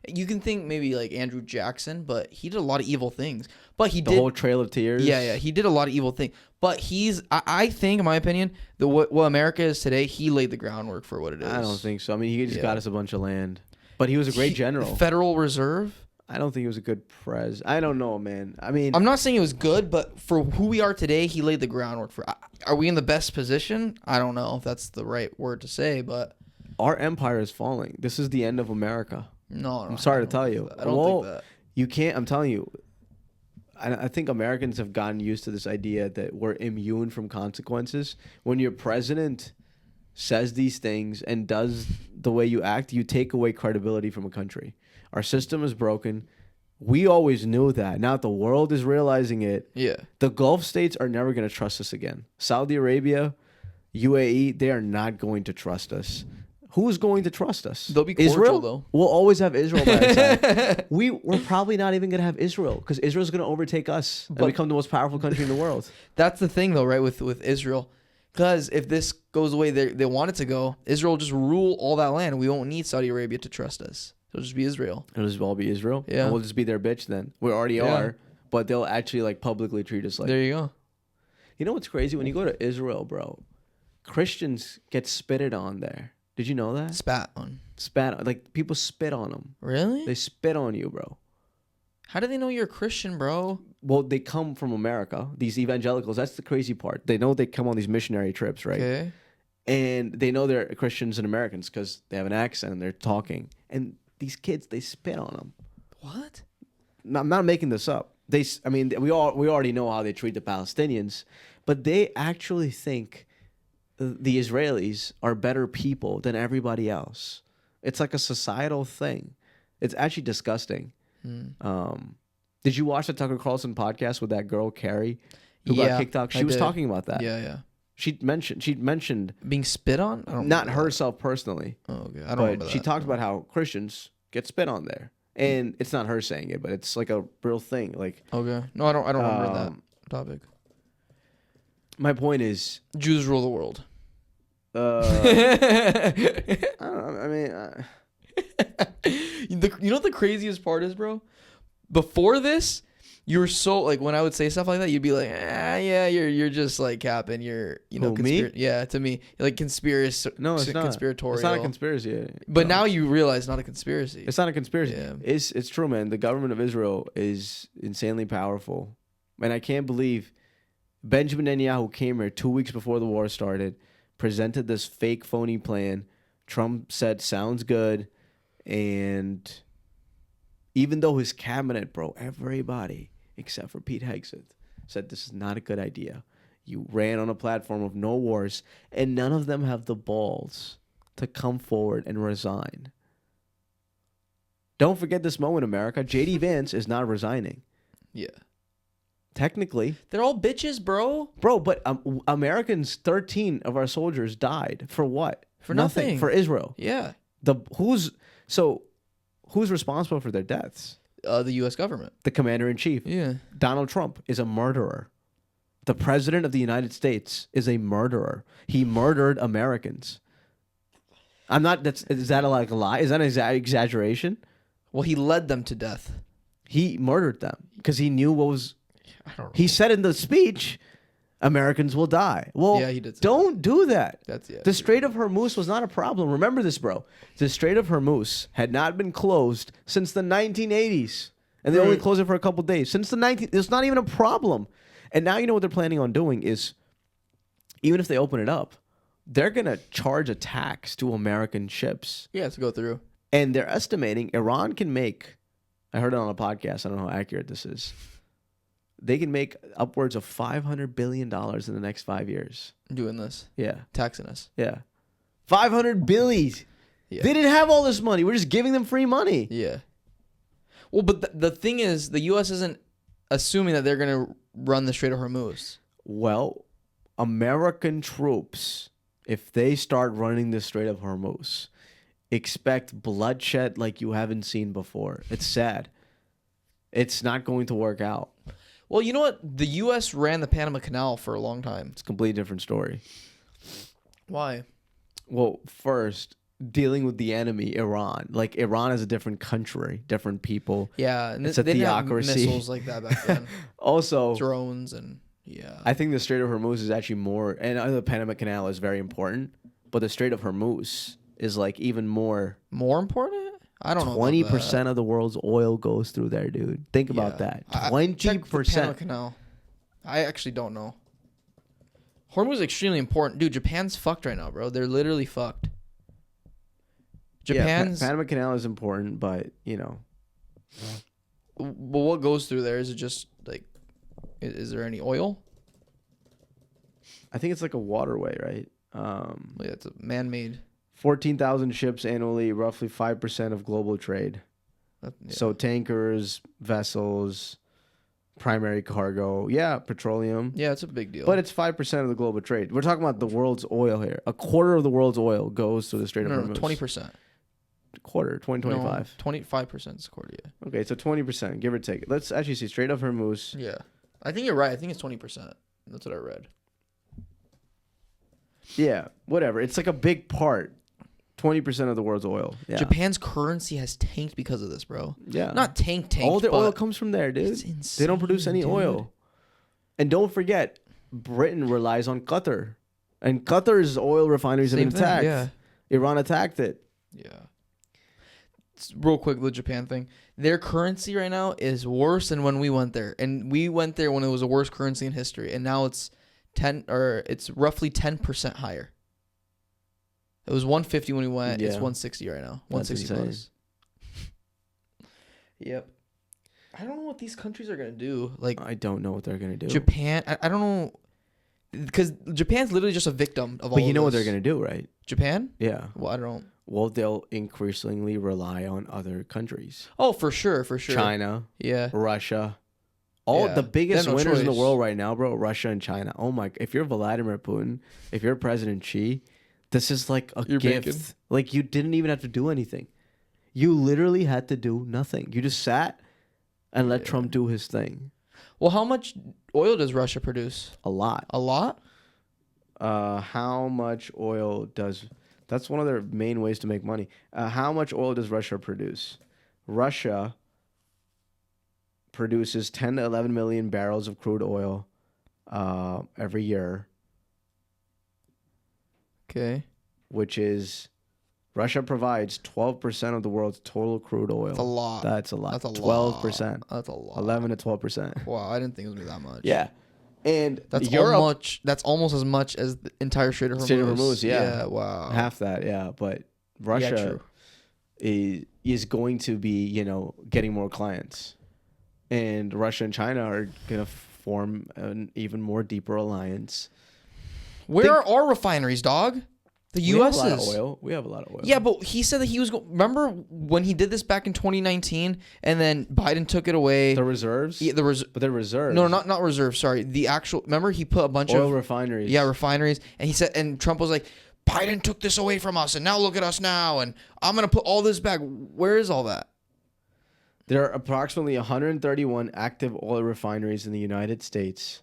Speaker 2: You can think maybe like Andrew Jackson, but he did a lot of evil things. But he
Speaker 1: The
Speaker 2: did
Speaker 1: whole Trail of Tears.
Speaker 2: Yeah, he did a lot of evil things. But I think, in my opinion, what America is today, he laid the groundwork for what it is.
Speaker 1: I don't think so. I mean, he just got us a bunch of land, but he was a great general.
Speaker 2: Federal Reserve.
Speaker 1: I don't think he was a good pres. I don't know, man. I mean,
Speaker 2: I'm not saying it was good, but for who we are today, he laid the groundwork for. Are we in the best position? I don't know if that's the right word to say, but
Speaker 1: our empire is falling. This is the end of America.
Speaker 2: No,
Speaker 1: I'm sorry to tell you.
Speaker 2: I don't think that.
Speaker 1: You can't. I'm telling you. I think Americans have gotten used to this idea that we're immune from consequences. When your president says these things and does the way you act, you take away credibility from a country. Our system is broken. We always knew that. Now the world is realizing it.
Speaker 2: Yeah.
Speaker 1: The Gulf states are never going to trust us again. Saudi Arabia, UAE, they are not going to trust us. Who's going to trust us?
Speaker 2: They'll be cordial,
Speaker 1: Israel,
Speaker 2: though.
Speaker 1: We'll always have Israel by our side. We're probably not even going to have Israel because Israel's going to overtake us and become the most powerful country in the world.
Speaker 2: That's the thing, though, right, with Israel. Because if this goes the way they want it to go, Israel will just rule all that land. We won't need Saudi Arabia to trust us. It'll just be Israel.
Speaker 1: It'll just all be Israel?
Speaker 2: Yeah.
Speaker 1: And we'll just be their bitch then. We already are, but they'll actually like publicly treat us like...
Speaker 2: There you go.
Speaker 1: You know what's crazy? When you go to Israel, bro, Christians get spitted on there. Did you know that?
Speaker 2: Spat on.
Speaker 1: Like people spit on them.
Speaker 2: Really?
Speaker 1: They spit on you, bro.
Speaker 2: How do they know you're a Christian, bro?
Speaker 1: Well, they come from America. These evangelicals, that's the crazy part. They know they come on these missionary trips, right?
Speaker 2: Okay.
Speaker 1: And they know they're Christians and Americans because they have an accent and they're talking. And these kids, they spit on them.
Speaker 2: What?
Speaker 1: I'm not making this up. We already know how they treat the Palestinians, but they actually think the Israelis are better people than everybody else. It's like a societal thing. It's actually disgusting. Did you watch the Tucker Carlson podcast with that girl Carrie who got kicked out? She was talking about that.
Speaker 2: Yeah.
Speaker 1: She'd mentioned
Speaker 2: being spit on.
Speaker 1: Not herself personally.
Speaker 2: Oh, okay. I don't remember that.
Speaker 1: She talked about how Christians get spit on there, and it's not her saying it, but it's like a real thing. Like,
Speaker 2: okay, no, I don't remember that topic.
Speaker 1: My point is,
Speaker 2: Jews rule the world.
Speaker 1: I don't know. I mean,
Speaker 2: you know what the craziest part is, bro? Before this, you were so like when I would say stuff like that, you'd be like, yeah, you're just like capping. You're
Speaker 1: me?
Speaker 2: Yeah, to me, like conspiracy.
Speaker 1: No, it's not.
Speaker 2: Conspiratorial.
Speaker 1: It's not a conspiracy.
Speaker 2: But now you realize it's not a conspiracy.
Speaker 1: It's not a conspiracy.
Speaker 2: Yeah.
Speaker 1: It's true, man. The government of Israel is insanely powerful, and I can't believe Benjamin Netanyahu came here 2 weeks before the war started, presented this fake, phony plan. Trump said, sounds good. And even though his cabinet, bro, everybody except for Pete Hegseth said this is not a good idea. You ran on a platform of no wars, and none of them have the balls to come forward and resign. Don't forget this moment, America. J.D. Vance is not resigning.
Speaker 2: Yeah.
Speaker 1: Technically.
Speaker 2: They're all bitches, bro.
Speaker 1: Bro, but Americans, 13 of our soldiers died. For what?
Speaker 2: For nothing.
Speaker 1: For Israel.
Speaker 2: Yeah.
Speaker 1: Who's responsible for their deaths?
Speaker 2: The U.S. government.
Speaker 1: The commander-in-chief.
Speaker 2: Yeah.
Speaker 1: Donald Trump is a murderer. The president of the United States is a murderer. He murdered Americans. Is that like a lie? Is that an exaggeration?
Speaker 2: Well, he led them to death.
Speaker 1: He murdered them because he knew what was...
Speaker 2: I don't know.
Speaker 1: He said in the speech, Americans will die. Well,
Speaker 2: yeah, he did
Speaker 1: don't do that. The Strait of Hormuz was not a problem. Remember this, bro. The Strait of Hormuz had not been closed since the 1980s. And they only closed it for a couple days. Since the 19... It's not even a problem. And now you know what they're planning on doing is, even if they open it up, they're going to charge a tax to American ships.
Speaker 2: Yeah, to go through.
Speaker 1: And they're estimating Iran can make... I heard it on a podcast. I don't know how accurate this is. They can make upwards of $500 billion in the next 5 years.
Speaker 2: Doing this.
Speaker 1: Yeah.
Speaker 2: Taxing us.
Speaker 1: Yeah. $500 billion. Yeah. They didn't have all this money. We're just giving them free money.
Speaker 2: Yeah. Well, but the thing is, the U.S. isn't assuming that they're going to run the Strait of Hormuz.
Speaker 1: Well, American troops, if they start running the Strait of Hormuz, expect bloodshed like you haven't seen before. It's sad. It's not going to work out.
Speaker 2: Well, you know what? The U.S. ran the Panama Canal for a long time.
Speaker 1: It's a completely different story.
Speaker 2: Why?
Speaker 1: Well, first, dealing with the enemy, Iran. Like, Iran is a different country, different people.
Speaker 2: Yeah, and
Speaker 1: It's a
Speaker 2: they didn't have
Speaker 1: theocracy.
Speaker 2: missiles like that back then.
Speaker 1: Also,
Speaker 2: Drones and yeah.
Speaker 1: I think the Strait of Hormuz is actually more, and the Panama Canal is very important, but the Strait of Hormuz is like even more.
Speaker 2: More important? I don't know.
Speaker 1: 20% of the world's oil goes through there, dude. Think about that. 20%.
Speaker 2: Check the Panama Canal. I actually don't know. Hormuz is extremely important. Dude, Japan's fucked right now, bro. They're literally fucked. Japan's...
Speaker 1: Yeah, Panama Canal is important, but, you know.
Speaker 2: Well, what goes through there? Is it just, like... Is there any oil?
Speaker 1: I think it's like a waterway, right?
Speaker 2: Yeah, it's a man-made...
Speaker 1: 14,000 ships annually, roughly 5% of global trade.
Speaker 2: Yeah.
Speaker 1: So tankers, vessels, primary cargo. Yeah, petroleum.
Speaker 2: Yeah, it's a big deal.
Speaker 1: But it's 5% of the global trade. We're talking about the world's oil here. A quarter of the world's oil goes to the Strait of Hormuz.
Speaker 2: 20%.
Speaker 1: Quarter, 25.
Speaker 2: 25% is a quarter, yeah.
Speaker 1: Okay, so 20%, give or take. Let's actually see. Strait of Hormuz.
Speaker 2: Yeah. I think you're right. I think it's 20%. That's what I read.
Speaker 1: Yeah, whatever. It's like a big part. 20% of the world's oil. Yeah.
Speaker 2: Japan's currency has tanked because of this, bro.
Speaker 1: Yeah.
Speaker 2: Not tanked.
Speaker 1: All their oil comes from there, dude.
Speaker 2: It's insane,
Speaker 1: they don't produce any oil. And don't forget, Britain relies on Qatar. And Qatar's oil refineries have been attacked.
Speaker 2: Yeah.
Speaker 1: Iran attacked it.
Speaker 2: Yeah. Real quick, the Japan thing. Their currency right now is worse than when we went there. And we went there when it was the worst currency in history. And now it's it's roughly 10% higher. It was 150 when we went.
Speaker 1: Yeah.
Speaker 2: It's 160 right now. 160 plus. Yep. I don't know what these countries are gonna do. Like,
Speaker 1: I don't know what they're gonna do.
Speaker 2: Japan. I don't know, because Japan's literally just a victim of all.
Speaker 1: But you know what they're gonna do, right?
Speaker 2: Japan?
Speaker 1: Yeah.
Speaker 2: Well, I don't.
Speaker 1: Well, they'll increasingly rely on other countries.
Speaker 2: Oh, for sure, for sure.
Speaker 1: China.
Speaker 2: Yeah.
Speaker 1: Russia. All
Speaker 2: Yeah.
Speaker 1: the biggest
Speaker 2: They have no
Speaker 1: winners in the
Speaker 2: choice.
Speaker 1: world right now, bro. Russia and China. Oh my! If you're Vladimir Putin, if you're President Xi. This is like a
Speaker 2: You're
Speaker 1: gift.
Speaker 2: banking.
Speaker 1: Like, you didn't even have to do anything. You literally had to do nothing. You just sat and let Trump do his thing.
Speaker 2: Well, how much oil does Russia produce?
Speaker 1: A lot.
Speaker 2: A lot?
Speaker 1: How much oil does... That's one of their main ways to make money. How much oil does Russia produce? Russia produces 10 to 11 million barrels of crude oil every year.
Speaker 2: Okay.
Speaker 1: Which is... Russia provides 12% of the world's total crude oil.
Speaker 2: That's a lot.
Speaker 1: That's a lot.
Speaker 2: That's a
Speaker 1: 12%.
Speaker 2: That's a lot.
Speaker 1: 11 to 12%.
Speaker 2: Wow, I didn't think it was gonna be that much.
Speaker 1: Yeah. And
Speaker 2: That's
Speaker 1: Europe,
Speaker 2: That's almost as much as the entire Strait of Hormuz.
Speaker 1: Strait of Hormuz, yeah.
Speaker 2: Yeah. Wow.
Speaker 1: half that, yeah. But Russia is going to be, getting more clients. And Russia and China are going to form an even more deeper alliance.
Speaker 2: Where are our refineries, dog? The U.S.
Speaker 1: We have a lot of oil. We have a lot of oil.
Speaker 2: Yeah, but he said that he was going... Remember when he did this back in 2019 and then Biden took it away?
Speaker 1: The reserves?
Speaker 2: Yeah,
Speaker 1: but they're reserves.
Speaker 2: No, not reserves. Sorry. The actual... Remember he put a bunch
Speaker 1: oil
Speaker 2: of...
Speaker 1: refineries.
Speaker 2: Yeah, refineries. And he said... And Trump was like, Biden took this away from us and now look at us now and I'm going to put all this back. Where is all that?
Speaker 1: There are approximately 131 active oil refineries in the United States.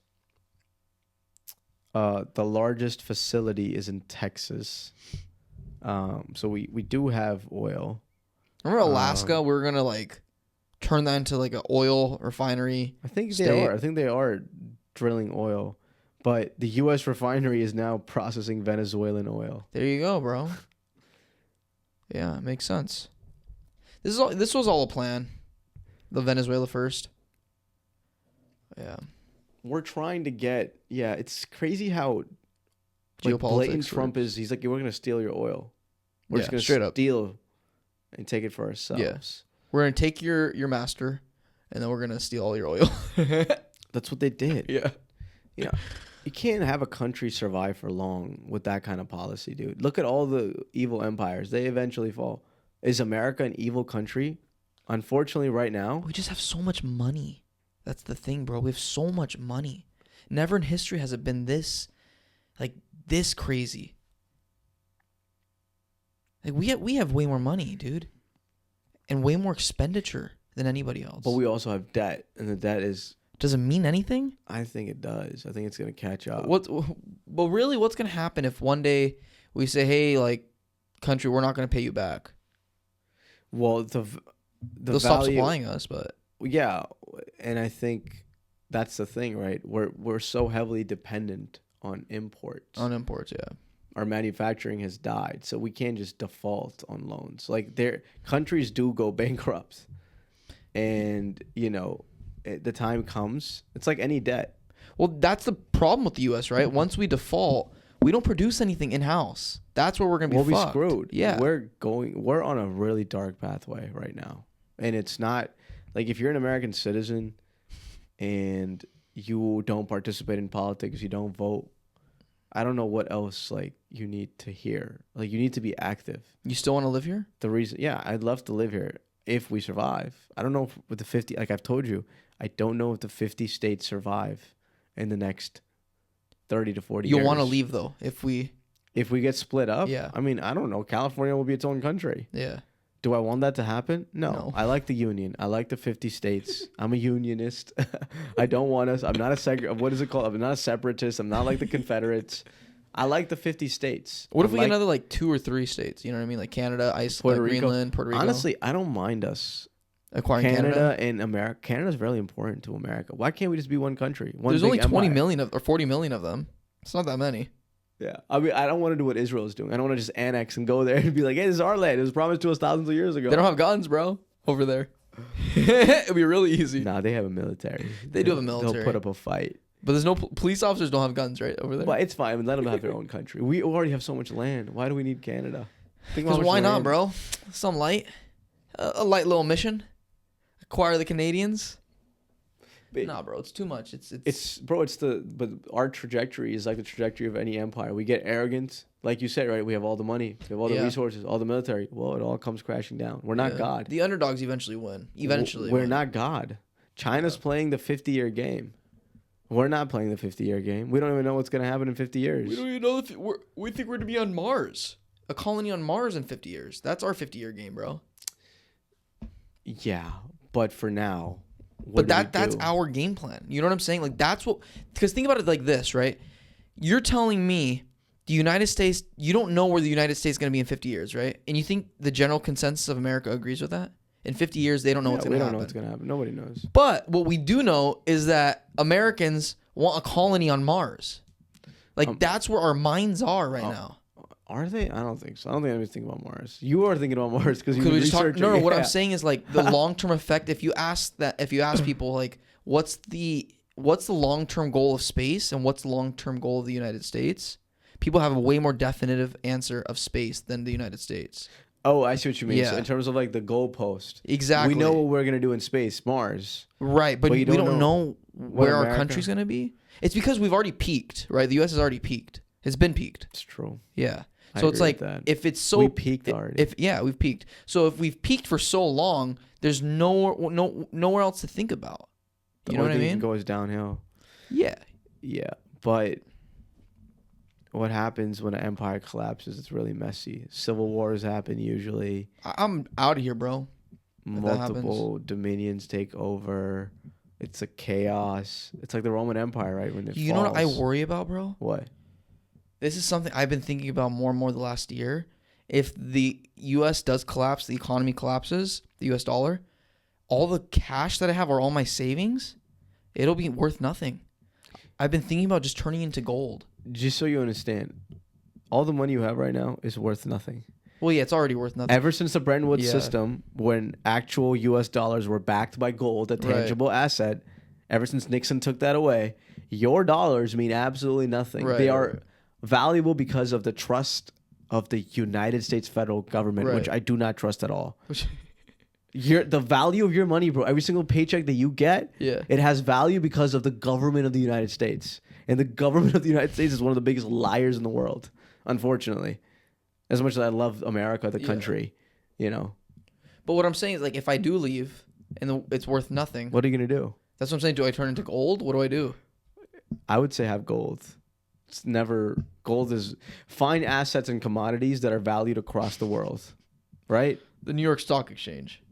Speaker 1: The largest facility is in Texas. So we do have oil.
Speaker 2: Remember Alaska? We were going to turn that into an oil refinery.
Speaker 1: I think they are. I think they are drilling oil. But the U.S. refinery is now processing Venezuelan oil.
Speaker 2: There you go, bro. Yeah, it makes sense. This was all a plan. The Venezuela first. Yeah.
Speaker 1: We're trying to get... Yeah, it's crazy how...
Speaker 2: Geopolitics
Speaker 1: blatant Trump
Speaker 2: works.
Speaker 1: is... He's like, we're going to steal your oil. We're just going
Speaker 2: straight
Speaker 1: to
Speaker 2: up.
Speaker 1: steal and take it for ourselves.
Speaker 2: Yeah. We're going to take your master, and then we're going to steal all your oil.
Speaker 1: That's what they did.
Speaker 2: Yeah.
Speaker 1: Yeah. You can't have a country survive for long with that kind of policy, dude. Look at all the evil empires. They eventually fall. Is America an evil country? Unfortunately, right now.
Speaker 2: We just have so much money. That's the thing, bro. We have so much money. Never in history has it been this crazy. We have way more money, dude. And way more expenditure than anybody else.
Speaker 1: But we also have debt. And the debt is
Speaker 2: Does it mean anything?
Speaker 1: I think it does. I think it's going to catch up.
Speaker 2: But really, what's going to happen if one day we say, hey, like, country, we're not going to pay you back?
Speaker 1: Well,
Speaker 2: they'll stop supplying us, but...
Speaker 1: Yeah, and I think that's the thing, right? We're so heavily dependent on imports.
Speaker 2: On imports, yeah.
Speaker 1: Our manufacturing has died, so we can't just default on loans. Like, countries do go bankrupt. And, the time comes. It's like any debt.
Speaker 2: Well, that's the problem with the U.S., right? Once we default, we don't produce anything in-house. That's where we're going to be fucked.
Speaker 1: We'll be screwed.
Speaker 2: Yeah.
Speaker 1: We're on a really dark pathway right now. And it's not, like, if you're an American citizen and you don't participate in politics, you don't vote, I don't know what else, like, you need to hear. Like, you need to be active.
Speaker 2: You still want to live here?
Speaker 1: I'd love to live here if we survive. I don't know if with the 50, like I've told you, I don't know if the 50 states survive in the next 30 to 40 years.
Speaker 2: You'll want to leave, though, if we
Speaker 1: get split up?
Speaker 2: Yeah.
Speaker 1: I mean, I don't know. California will be its own country.
Speaker 2: Yeah.
Speaker 1: Do I want that to happen? No. I like the union. I like the 50 states. I'm a unionist. I don't want us. I'm not what is it called? I'm not a separatist. I'm not like the Confederates. I like the 50 states.
Speaker 2: What if we get another, like, 2 or 3 states? You know what I mean? Like Canada, Iceland, Greenland, Puerto Rico.
Speaker 1: Honestly, I don't mind us
Speaker 2: acquiring Canada
Speaker 1: and America. Canada's really important to America. Why can't we just be one country?
Speaker 2: There's only 20 million or 40 million of them. It's not that many.
Speaker 1: Yeah. I mean, I don't want to do what Israel is doing. I don't want to just annex and go there and be like, hey, this is our land. It was promised to us thousands of years ago.
Speaker 2: They don't have guns, bro, over there. It'd be really easy.
Speaker 1: Nah, they have a military.
Speaker 2: They do have a military.
Speaker 1: They'll put up a fight.
Speaker 2: But there's no police officers don't have guns, right, over there?
Speaker 1: But it's fine. Let them have their own country. We already have so much land. Why do we need Canada?
Speaker 2: Because why not, bro? Some light. A light little mission. Acquire the Canadians. Nah, bro, it's too much.
Speaker 1: But our trajectory is like the trajectory of any empire. We get arrogant, like you said, right? We have all the money, we have all the resources, all the military. Well, it all comes crashing down. We're not God.
Speaker 2: The underdogs eventually win.
Speaker 1: We're not God. China's playing the 50-year game. We're not playing the 50-year game. We don't even know what's going to happen in 50 years.
Speaker 2: We don't even know we think we're to be on Mars. A colony on Mars in 50 years. That's our 50-year game, bro.
Speaker 1: Yeah, but for now.
Speaker 2: But that's our game plan. You know what I'm saying? Like, that's what... Because think about it like this, right? You're telling me the United States... You don't know where the United States is going to be in 50 years, right? And you think the general consensus of America agrees with that? In 50 years, they don't know what's going to happen.
Speaker 1: We don't know what's going to happen. Nobody knows.
Speaker 2: But what we do know is that Americans want a colony on Mars. Like, that's where our minds are right now.
Speaker 1: Are they? I don't think so. I don't think anybody's thinking about Mars. You are thinking about Mars because you research.
Speaker 2: No. What I'm saying is, like, the long-term effect. If you ask people, like, what's the long-term goal of space and what's the long-term goal of the United States, people have a way more definitive answer of space than the United States.
Speaker 1: Oh, I see what you mean.
Speaker 2: Yeah.
Speaker 1: So in terms of like the goalpost,
Speaker 2: exactly.
Speaker 1: We know what we're gonna do in space, Mars.
Speaker 2: Right, but we don't know where our country's gonna be. It's because we've already peaked, right? The U.S. has already peaked. It's been peaked.
Speaker 1: It's true.
Speaker 2: Yeah. So it's like if it's so
Speaker 1: we peaked already.
Speaker 2: We've peaked. So if we've peaked for so long, there's nowhere else to think about. You know what I mean?
Speaker 1: It goes downhill.
Speaker 2: Yeah.
Speaker 1: Yeah, but what happens when an empire collapses? It's really messy. Civil wars happen usually.
Speaker 2: I'm out of here, bro.
Speaker 1: Multiple dominions take over. It's a chaos. It's like the Roman Empire, right? When it falls.
Speaker 2: Know what I worry about, bro?
Speaker 1: What?
Speaker 2: This is something I've been thinking about more and more the last year. If the U.S. does collapse, the economy collapses, the U.S. dollar, all the cash that I have or all my savings, it'll be worth nothing. I've been thinking about just turning into gold.
Speaker 1: Just so you understand, all the money you have right now is worth nothing.
Speaker 2: Well, yeah, it's already worth nothing.
Speaker 1: Ever since the Bretton Woods system, when actual U.S. dollars were backed by gold, a tangible asset, ever since Nixon took that away, your dollars mean absolutely nothing. They are valuable because of the trust of the United States federal government, which I do not trust at all. The value of your money, bro, every single paycheck that you get, it has value because of the government of the United States. And the government of the United States is one of the biggest liars in the world, unfortunately. As much as I love America, the country, you know.
Speaker 2: But what I'm saying is, like, if I do leave and it's worth nothing.
Speaker 1: What are you going to do?
Speaker 2: That's what I'm saying. Do I turn into gold? What do I do?
Speaker 1: I would say have gold. It's never... Gold is... Find assets and commodities that are valued across the world, right?
Speaker 2: The New York Stock Exchange.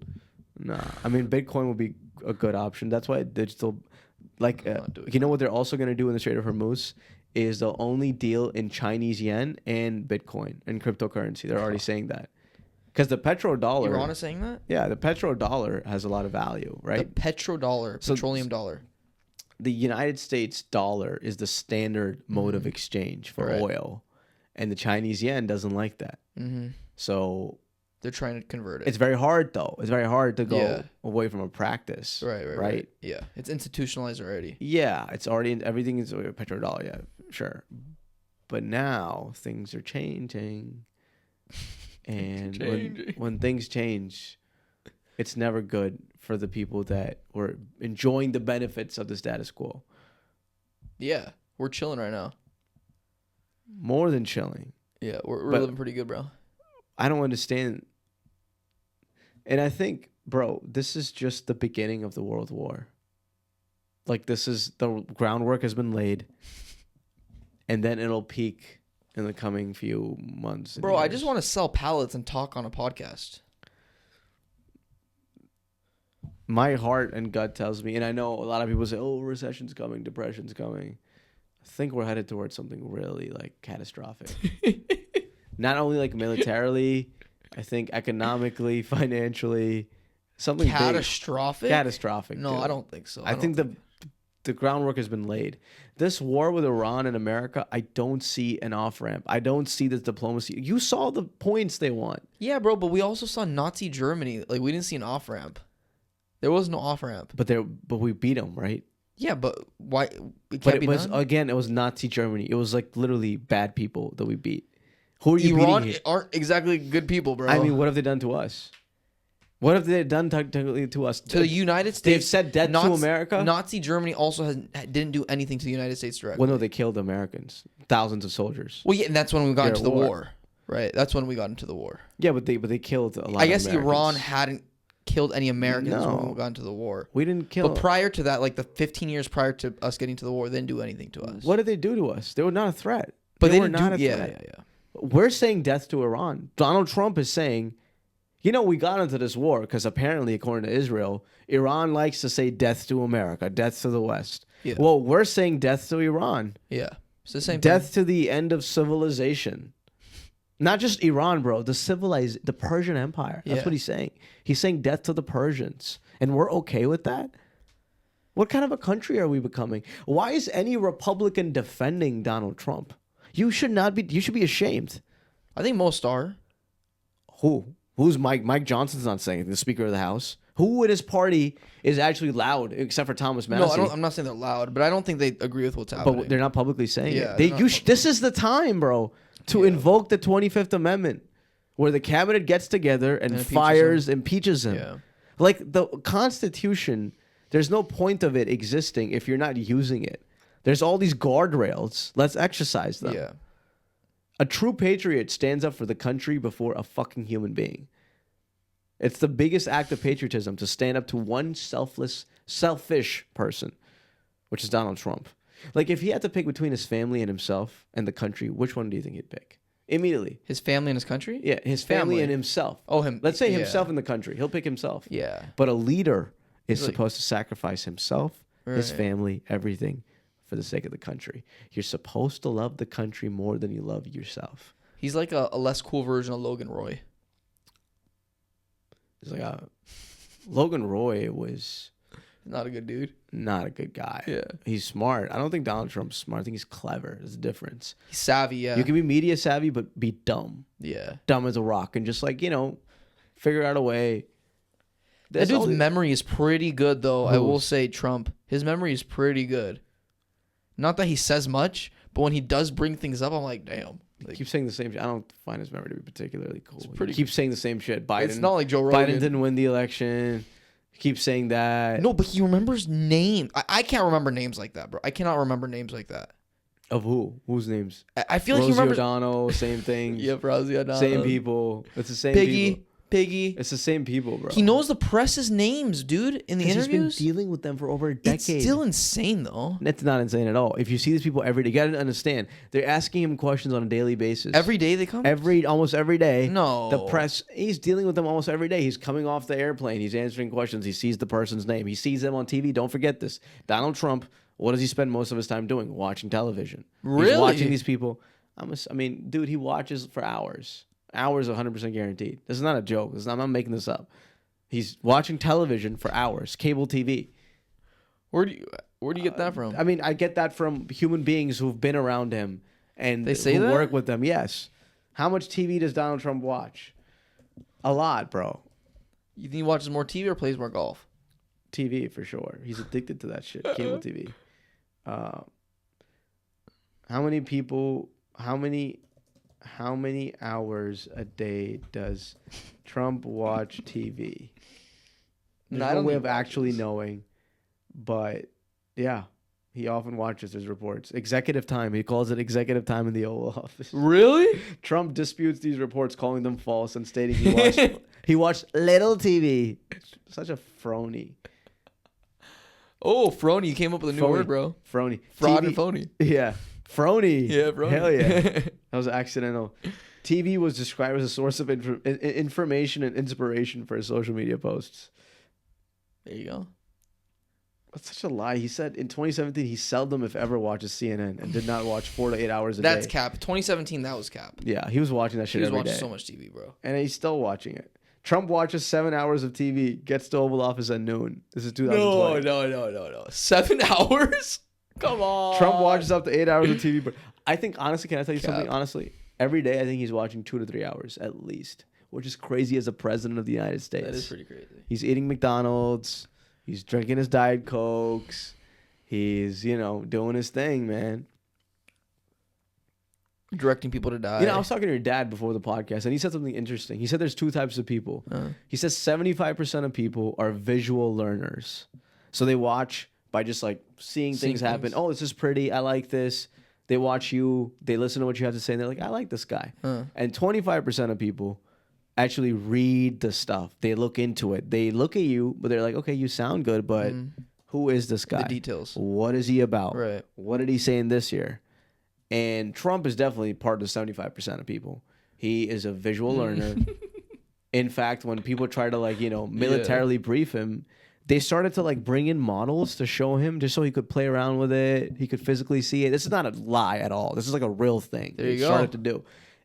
Speaker 1: Nah. I mean, Bitcoin would be a good option. That's why digital Like,
Speaker 2: not doing
Speaker 1: you know what they're also going to do in the Strait of Hormuz is they'll only deal in Chinese yen and Bitcoin and cryptocurrency. They're already saying that. Because the petrodollar...
Speaker 2: Iran is saying that?
Speaker 1: Yeah, the petrodollar has a lot of value, right?
Speaker 2: The petrodollar, petroleum dollar.
Speaker 1: The United States dollar is the standard mode of exchange for oil. And the Chinese yen doesn't like that.
Speaker 2: Mm-hmm.
Speaker 1: So...
Speaker 2: They're trying to convert it.
Speaker 1: It's very hard, though. It's very hard to go away from a practice.
Speaker 2: Right. Yeah. It's institutionalized already.
Speaker 1: Yeah. It's already... Everything is petrodollar, yeah, sure. But now things are changing. And when things change, it's never good for the people that were enjoying the benefits of the status quo.
Speaker 2: Yeah, we're chilling right now.
Speaker 1: More than chilling.
Speaker 2: Yeah, we're living pretty good, bro.
Speaker 1: I don't understand. And I think, bro, this is just the beginning of the World War. Like, this is... The groundwork has been laid. And then it'll peak in the coming few months.
Speaker 2: Bro, I just want to sell pallets and talk on a podcast.
Speaker 1: My heart and gut tells me, and I know a lot of people say, oh, recession's coming, depression's coming. I think we're headed towards something really, like, catastrophic. Not only, like, militarily, I think economically, financially, something
Speaker 2: catastrophic?
Speaker 1: Big. Catastrophic.
Speaker 2: No,
Speaker 1: dude.
Speaker 2: I don't think so.
Speaker 1: I think the groundwork has been laid. This war with Iran and America, I don't see an off-ramp. I don't see this diplomacy. You saw the points they want.
Speaker 2: Yeah, bro, but we also saw Nazi Germany. Like, we didn't see an off-ramp. There was no off-ramp.
Speaker 1: But we beat them, right?
Speaker 2: Yeah, but why?
Speaker 1: It was Nazi Germany. It was like literally bad people that we beat. Who are you
Speaker 2: Iran
Speaker 1: beating?
Speaker 2: aren't exactly good people, bro.
Speaker 1: I mean, what have they done to us? What have they done technically to us?
Speaker 2: To the United States.
Speaker 1: They've said death to America.
Speaker 2: Nazi Germany also didn't do anything to the United States directly.
Speaker 1: Well, no, they killed Americans, thousands of soldiers.
Speaker 2: Well, yeah, and that's when we got into the war, right? That's when we got into the war.
Speaker 1: Yeah, but they killed a lot.
Speaker 2: I guess
Speaker 1: of Americans.
Speaker 2: Iran hadn't killed any Americans when we got into the war.
Speaker 1: We didn't kill.
Speaker 2: But prior to that, like the 15 years prior to us getting to the war, they didn't do anything to us.
Speaker 1: What did they do to us? They were not a threat.
Speaker 2: But they
Speaker 1: were
Speaker 2: didn't
Speaker 1: not
Speaker 2: do.
Speaker 1: a threat.
Speaker 2: Yeah.
Speaker 1: We're saying death to Iran. Donald Trump is saying, you know, we got into this war because apparently, according to Israel, Iran likes to say death to America, death to the West.
Speaker 2: Yeah.
Speaker 1: Well, we're saying death to Iran.
Speaker 2: Yeah. It's the same
Speaker 1: death
Speaker 2: thing.
Speaker 1: to the end of civilization. Not just Iran, bro. The Persian Empire. That's what he's saying. He's saying death to the Persians. And we're okay with that? What kind of a country are we becoming? Why is any Republican defending Donald Trump? You should not be. You should be ashamed.
Speaker 2: I think most are.
Speaker 1: Who? Who's Mike? Mike Johnson's not saying it, the Speaker of the House. Who in his party is actually loud, except for Thomas Massey?
Speaker 2: No, I'm not saying they're loud, but I don't think they agree with what's happening.
Speaker 1: But they're not publicly saying
Speaker 2: Yeah,
Speaker 1: it. This is the time, bro, to invoke the 25th Amendment, where the cabinet gets together and impeaches him.
Speaker 2: Yeah.
Speaker 1: Like the Constitution, there's no point of it existing if you're not using it. There's all these guardrails. Let's exercise them.
Speaker 2: Yeah.
Speaker 1: A true patriot stands up for the country before a fucking human being. It's the biggest act of patriotism to stand up to one selfish person, which is Donald Trump. Like, if he had to pick between his family and himself and the country, which one do you think he'd pick? Immediately.
Speaker 2: His family and his country?
Speaker 1: Yeah, his family and himself.
Speaker 2: Oh, him.
Speaker 1: Let's say himself and the country. He'll pick himself.
Speaker 2: Yeah.
Speaker 1: But a leader is supposed to sacrifice himself, his
Speaker 2: Right.
Speaker 1: family, everything for the sake of the country. You're supposed to love the country more than you love yourself.
Speaker 2: He's like a less cool version of Logan Roy.
Speaker 1: It's like Logan Roy was
Speaker 2: Not a good dude.
Speaker 1: not a good guy.
Speaker 2: Yeah.
Speaker 1: He's smart. I don't think Donald Trump's smart. I think he's clever. There's a difference.
Speaker 2: He's savvy, yeah.
Speaker 1: You can be media savvy, but be dumb.
Speaker 2: Yeah.
Speaker 1: Dumb as a rock. And just like, figure out a way.
Speaker 2: That dude's memory is pretty good, though. I
Speaker 1: Whose?
Speaker 2: will say Trump. His memory is pretty good. Not that he says much, but when he does bring things up, I'm like, damn.
Speaker 1: He keeps saying the same shit. I don't find his memory to be particularly cool.
Speaker 2: pretty-
Speaker 1: He keeps saying the same shit. Biden.
Speaker 2: It's not like Joe Rogan.
Speaker 1: Biden didn't win the election. He keeps saying that.
Speaker 2: No, but he remembers names. I can't remember names like that, bro. I cannot remember names like that.
Speaker 1: Of who? Whose names?
Speaker 2: I feel like
Speaker 1: Rosie
Speaker 2: he remembers.
Speaker 1: O'Donnell, same thing.
Speaker 2: Yeah, Rosie O'Donnell.
Speaker 1: Same people. It's the same
Speaker 2: Biggie.
Speaker 1: people.
Speaker 2: Piggy.
Speaker 1: It's the same people, bro.
Speaker 2: He knows the press's names, dude, in the interviews.
Speaker 1: He's been dealing with them for over a decade.
Speaker 2: It's still insane, though.
Speaker 1: It's not insane at all. If you see these people every day, you gotta understand. They're asking him questions on a daily basis.
Speaker 2: Every day they come?
Speaker 1: Almost every day.
Speaker 2: No.
Speaker 1: The press, he's dealing with them almost every day. He's coming off the airplane. He's answering questions. He sees the person's name. He sees them on TV. Don't forget this. Donald Trump, what does he spend most of his time doing? Watching television.
Speaker 2: Really?
Speaker 1: He's watching these people. Dude, he watches for hours. Hours, 100% guaranteed. This is not a joke. I'm not making this up. He's watching television for hours, cable TV.
Speaker 2: Where do you get that from?
Speaker 1: I mean, I get that from human beings who've been around him and
Speaker 2: they say
Speaker 1: who
Speaker 2: that?
Speaker 1: work with them. Yes. How much TV does Donald Trump watch? A lot, bro.
Speaker 2: You think he watches more TV or plays more golf?
Speaker 1: TV for sure. He's addicted to that shit. Cable TV. How many hours a day does Trump watch TV? There's no way of actually knowing, but yeah, he often watches his reports. Executive time. He calls it executive time in the Oval Office.
Speaker 2: Really?
Speaker 1: Trump disputes these reports, calling them false and stating he watched little TV. Such a phony.
Speaker 2: Oh, phony. You came up with a new word, bro.
Speaker 1: Phony.
Speaker 2: Fraud
Speaker 1: TV,
Speaker 2: and phony.
Speaker 1: Yeah. Phony.
Speaker 2: Yeah, bro.
Speaker 1: Hell yeah. That was accidental. TV was described as a source of information and inspiration for his social media posts.
Speaker 2: There you go.
Speaker 1: That's such a lie. He said in 2017 he seldom, if ever, watches CNN and did not watch 4 to 8 hours a day.
Speaker 2: That's cap. 2017, that was cap.
Speaker 1: Yeah, he was watching that shit every day.
Speaker 2: He was watching so much TV, bro.
Speaker 1: And he's still watching it. Trump watches 7 hours of TV, gets to Oval Office at noon. This is 2020.
Speaker 2: No. 7 hours? Come on.
Speaker 1: Trump watches up to 8 hours of TV. But I think, honestly, can I tell you something? Honestly, every day I think he's watching 2 to 3 hours at least, which is crazy as a president of the United States.
Speaker 2: That is pretty crazy.
Speaker 1: He's eating McDonald's. He's drinking his Diet Cokes. He's, doing his thing, man.
Speaker 2: Directing people to die.
Speaker 1: I was talking to your dad before the podcast, and he said something interesting. He said there's 2 types of people. He says 75% of people are visual learners. So they watch by just like seeing things happen. Oh, this is pretty. I like this. They watch you. They listen to what you have to say, and they're like, I like this guy. And 25% of people actually read the stuff. They look into it. They look at you, but they're like, okay, you sound good, but who is this guy?
Speaker 2: The details.
Speaker 1: What is he about?
Speaker 2: Right.
Speaker 1: What did he say in this year? And Trump is definitely part of the 75% of people. He is a visual learner. In fact, when people try to militarily brief him, they started to bring in models to show him just so he could play around with it. He could physically see it. This is not a lie at all. This is a real thing.
Speaker 2: There you go.
Speaker 1: Started to do.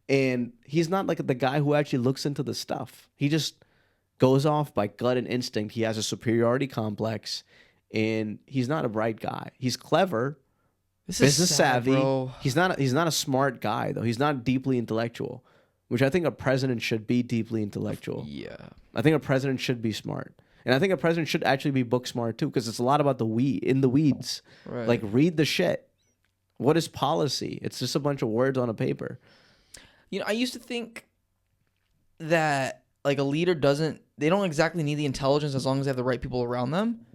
Speaker 1: And he's not the guy who actually looks into the stuff. He just goes off by gut and instinct. He has a superiority complex, and he's not a bright guy. He's clever. Business savvy.
Speaker 2: Bro.
Speaker 1: He's not a smart guy though. He's not deeply intellectual, which I think a president should be deeply intellectual.
Speaker 2: Yeah.
Speaker 1: I think a president should be smart. And I think a president should actually be book smart too, because it's a lot about the weeds.
Speaker 2: Right.
Speaker 1: Read the shit. What is policy? It's just a bunch of words on a paper.
Speaker 2: I used to think that a leader they don't exactly need the intelligence as long as they have the right people around them.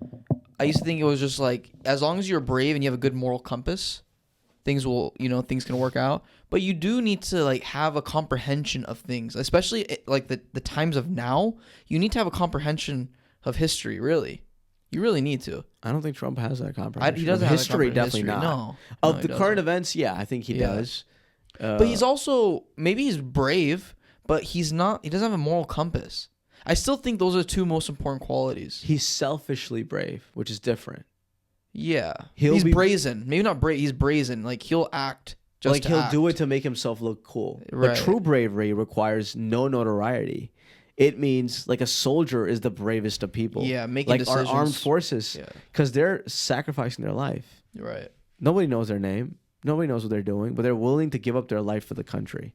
Speaker 2: I used to think it was just as long as you're brave and you have a good moral compass, things can work out. But you do need to have a comprehension of things, especially the times of now. You need to have a comprehension of history, really. You really need to.
Speaker 1: I don't think Trump has that comprehension.
Speaker 2: He doesn't have
Speaker 1: history,
Speaker 2: that
Speaker 1: definitely not.
Speaker 2: No.
Speaker 1: Of the current events, yeah, I think he does.
Speaker 2: But he's also, maybe he's brave, but he doesn't have a moral compass. I still think those are the 2 most important qualities.
Speaker 1: He's selfishly brave, which is different.
Speaker 2: Yeah. He's brazen. Maybe not brave. He's brazen. He'll act just to
Speaker 1: he'll
Speaker 2: act.
Speaker 1: do it to make himself look cool.
Speaker 2: Right.
Speaker 1: But true bravery requires no notoriety. It means a soldier is the bravest of people.
Speaker 2: Yeah, making decisions.
Speaker 1: Our armed forces, because they're sacrificing their life.
Speaker 2: Right.
Speaker 1: Nobody knows their name. Nobody knows what they're doing, but they're willing to give up their life for the country.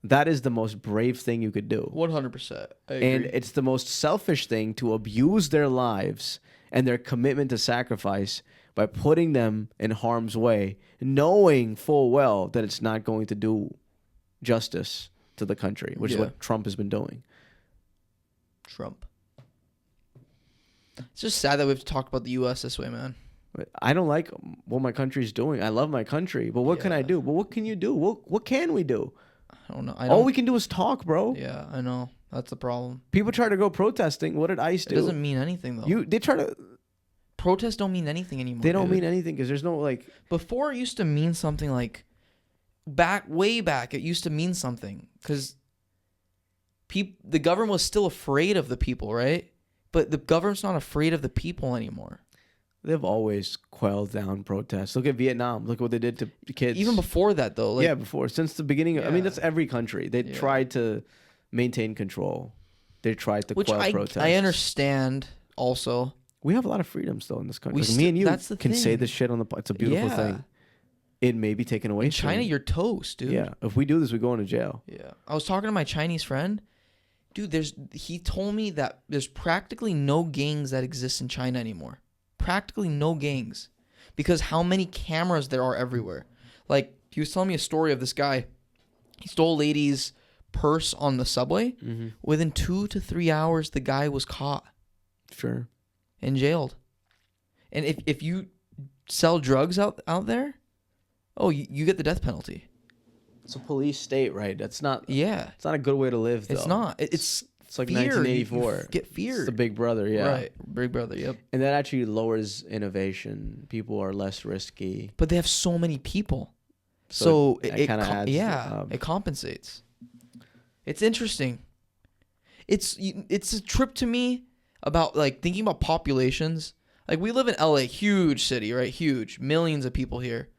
Speaker 1: That is the most brave thing you could do.
Speaker 2: 100%. I agree.
Speaker 1: And it's the most selfish thing to abuse their lives and their commitment to sacrifice by putting them in harm's way, knowing full well that it's not going to do justice to the country, which is what Trump has been doing.
Speaker 2: Trump. It's just sad that we have to talk about the U.S. this way, man.
Speaker 1: I don't like what my country's doing. I love my country, but what can I do? But what can you do? What can we do?
Speaker 2: I don't know.
Speaker 1: All we can do is talk, bro.
Speaker 2: Yeah, I know. That's the problem.
Speaker 1: People try to go protesting. What did ICE do?
Speaker 2: It doesn't mean anything though.
Speaker 1: They try to.
Speaker 2: Protests don't mean anything anymore.
Speaker 1: They don't mean anything because there's no like.
Speaker 2: Before it used to mean something like, way back, it used to mean something because the government was still afraid of the people, right? But the government's not afraid of the people anymore.
Speaker 1: They've always quelled down protests. Look at Vietnam. Look what they did to kids.
Speaker 2: Even before that, though. Like,
Speaker 1: yeah, before. Since the beginning.
Speaker 2: Yeah.
Speaker 1: I mean, that's every country. They tried to maintain control. They tried to quell protests.
Speaker 2: I understand also.
Speaker 1: We have a lot of freedoms, though, in this country. Like, me and you can say this shit on the... It's a beautiful thing. It may be taken away.
Speaker 2: In China, you're toast, dude.
Speaker 1: Yeah. If we do this, we go into jail.
Speaker 2: Yeah. I was talking to my Chinese friend. Dude, he told me that there's practically no gangs that exist in China anymore. Practically no gangs. Because how many cameras there are everywhere. Like, he was telling me a story of this guy. He stole a lady's purse on the subway. Mm-hmm. Within 2 to 3 hours, the guy was caught.
Speaker 1: Sure.
Speaker 2: And jailed. And if you sell drugs out there, you get the death penalty.
Speaker 1: It's a police state, right? That's not...
Speaker 2: Yeah.
Speaker 1: It's not a good way to live, though.
Speaker 2: It's not. It's
Speaker 1: like
Speaker 2: fear.
Speaker 1: 1984.
Speaker 2: You get feared.
Speaker 1: It's the Big Brother, yeah.
Speaker 2: Right. Big Brother, yep.
Speaker 1: And that actually lowers innovation. People are less risky.
Speaker 2: But they have so many people. So it
Speaker 1: kind of adds...
Speaker 2: it compensates. It's interesting. It's a trip to me about, like, thinking about populations. Like, we live in LA, huge city, right? Huge. Millions of people here.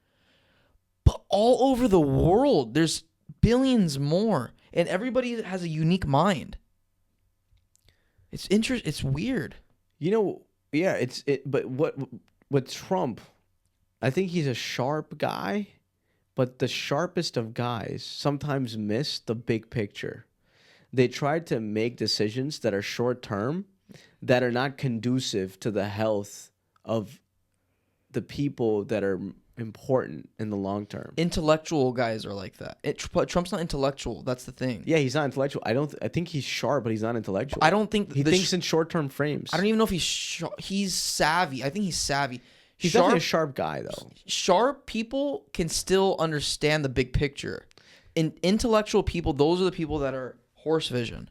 Speaker 2: But all over the world, there's billions more. And everybody has a unique mind. It's It's weird.
Speaker 1: You know, yeah, but what Trump, I think he's a sharp guy, but the sharpest of guys sometimes miss the big picture. They try to make decisions that are short term, that are not conducive to the health of the people that are important in the long term.
Speaker 2: Intellectual guys are like that. Trump's not intellectual. That's the thing.
Speaker 1: Yeah, he's not intellectual. I think he's sharp, but he's not intellectual.
Speaker 2: I don't think
Speaker 1: he thinks in short-term frames.
Speaker 2: I don't even know if he's savvy. I think he's savvy.
Speaker 1: He's definitely a sharp guy, though.
Speaker 2: Sharp people can still understand the big picture. Intellectual people, those are the people that are horse vision.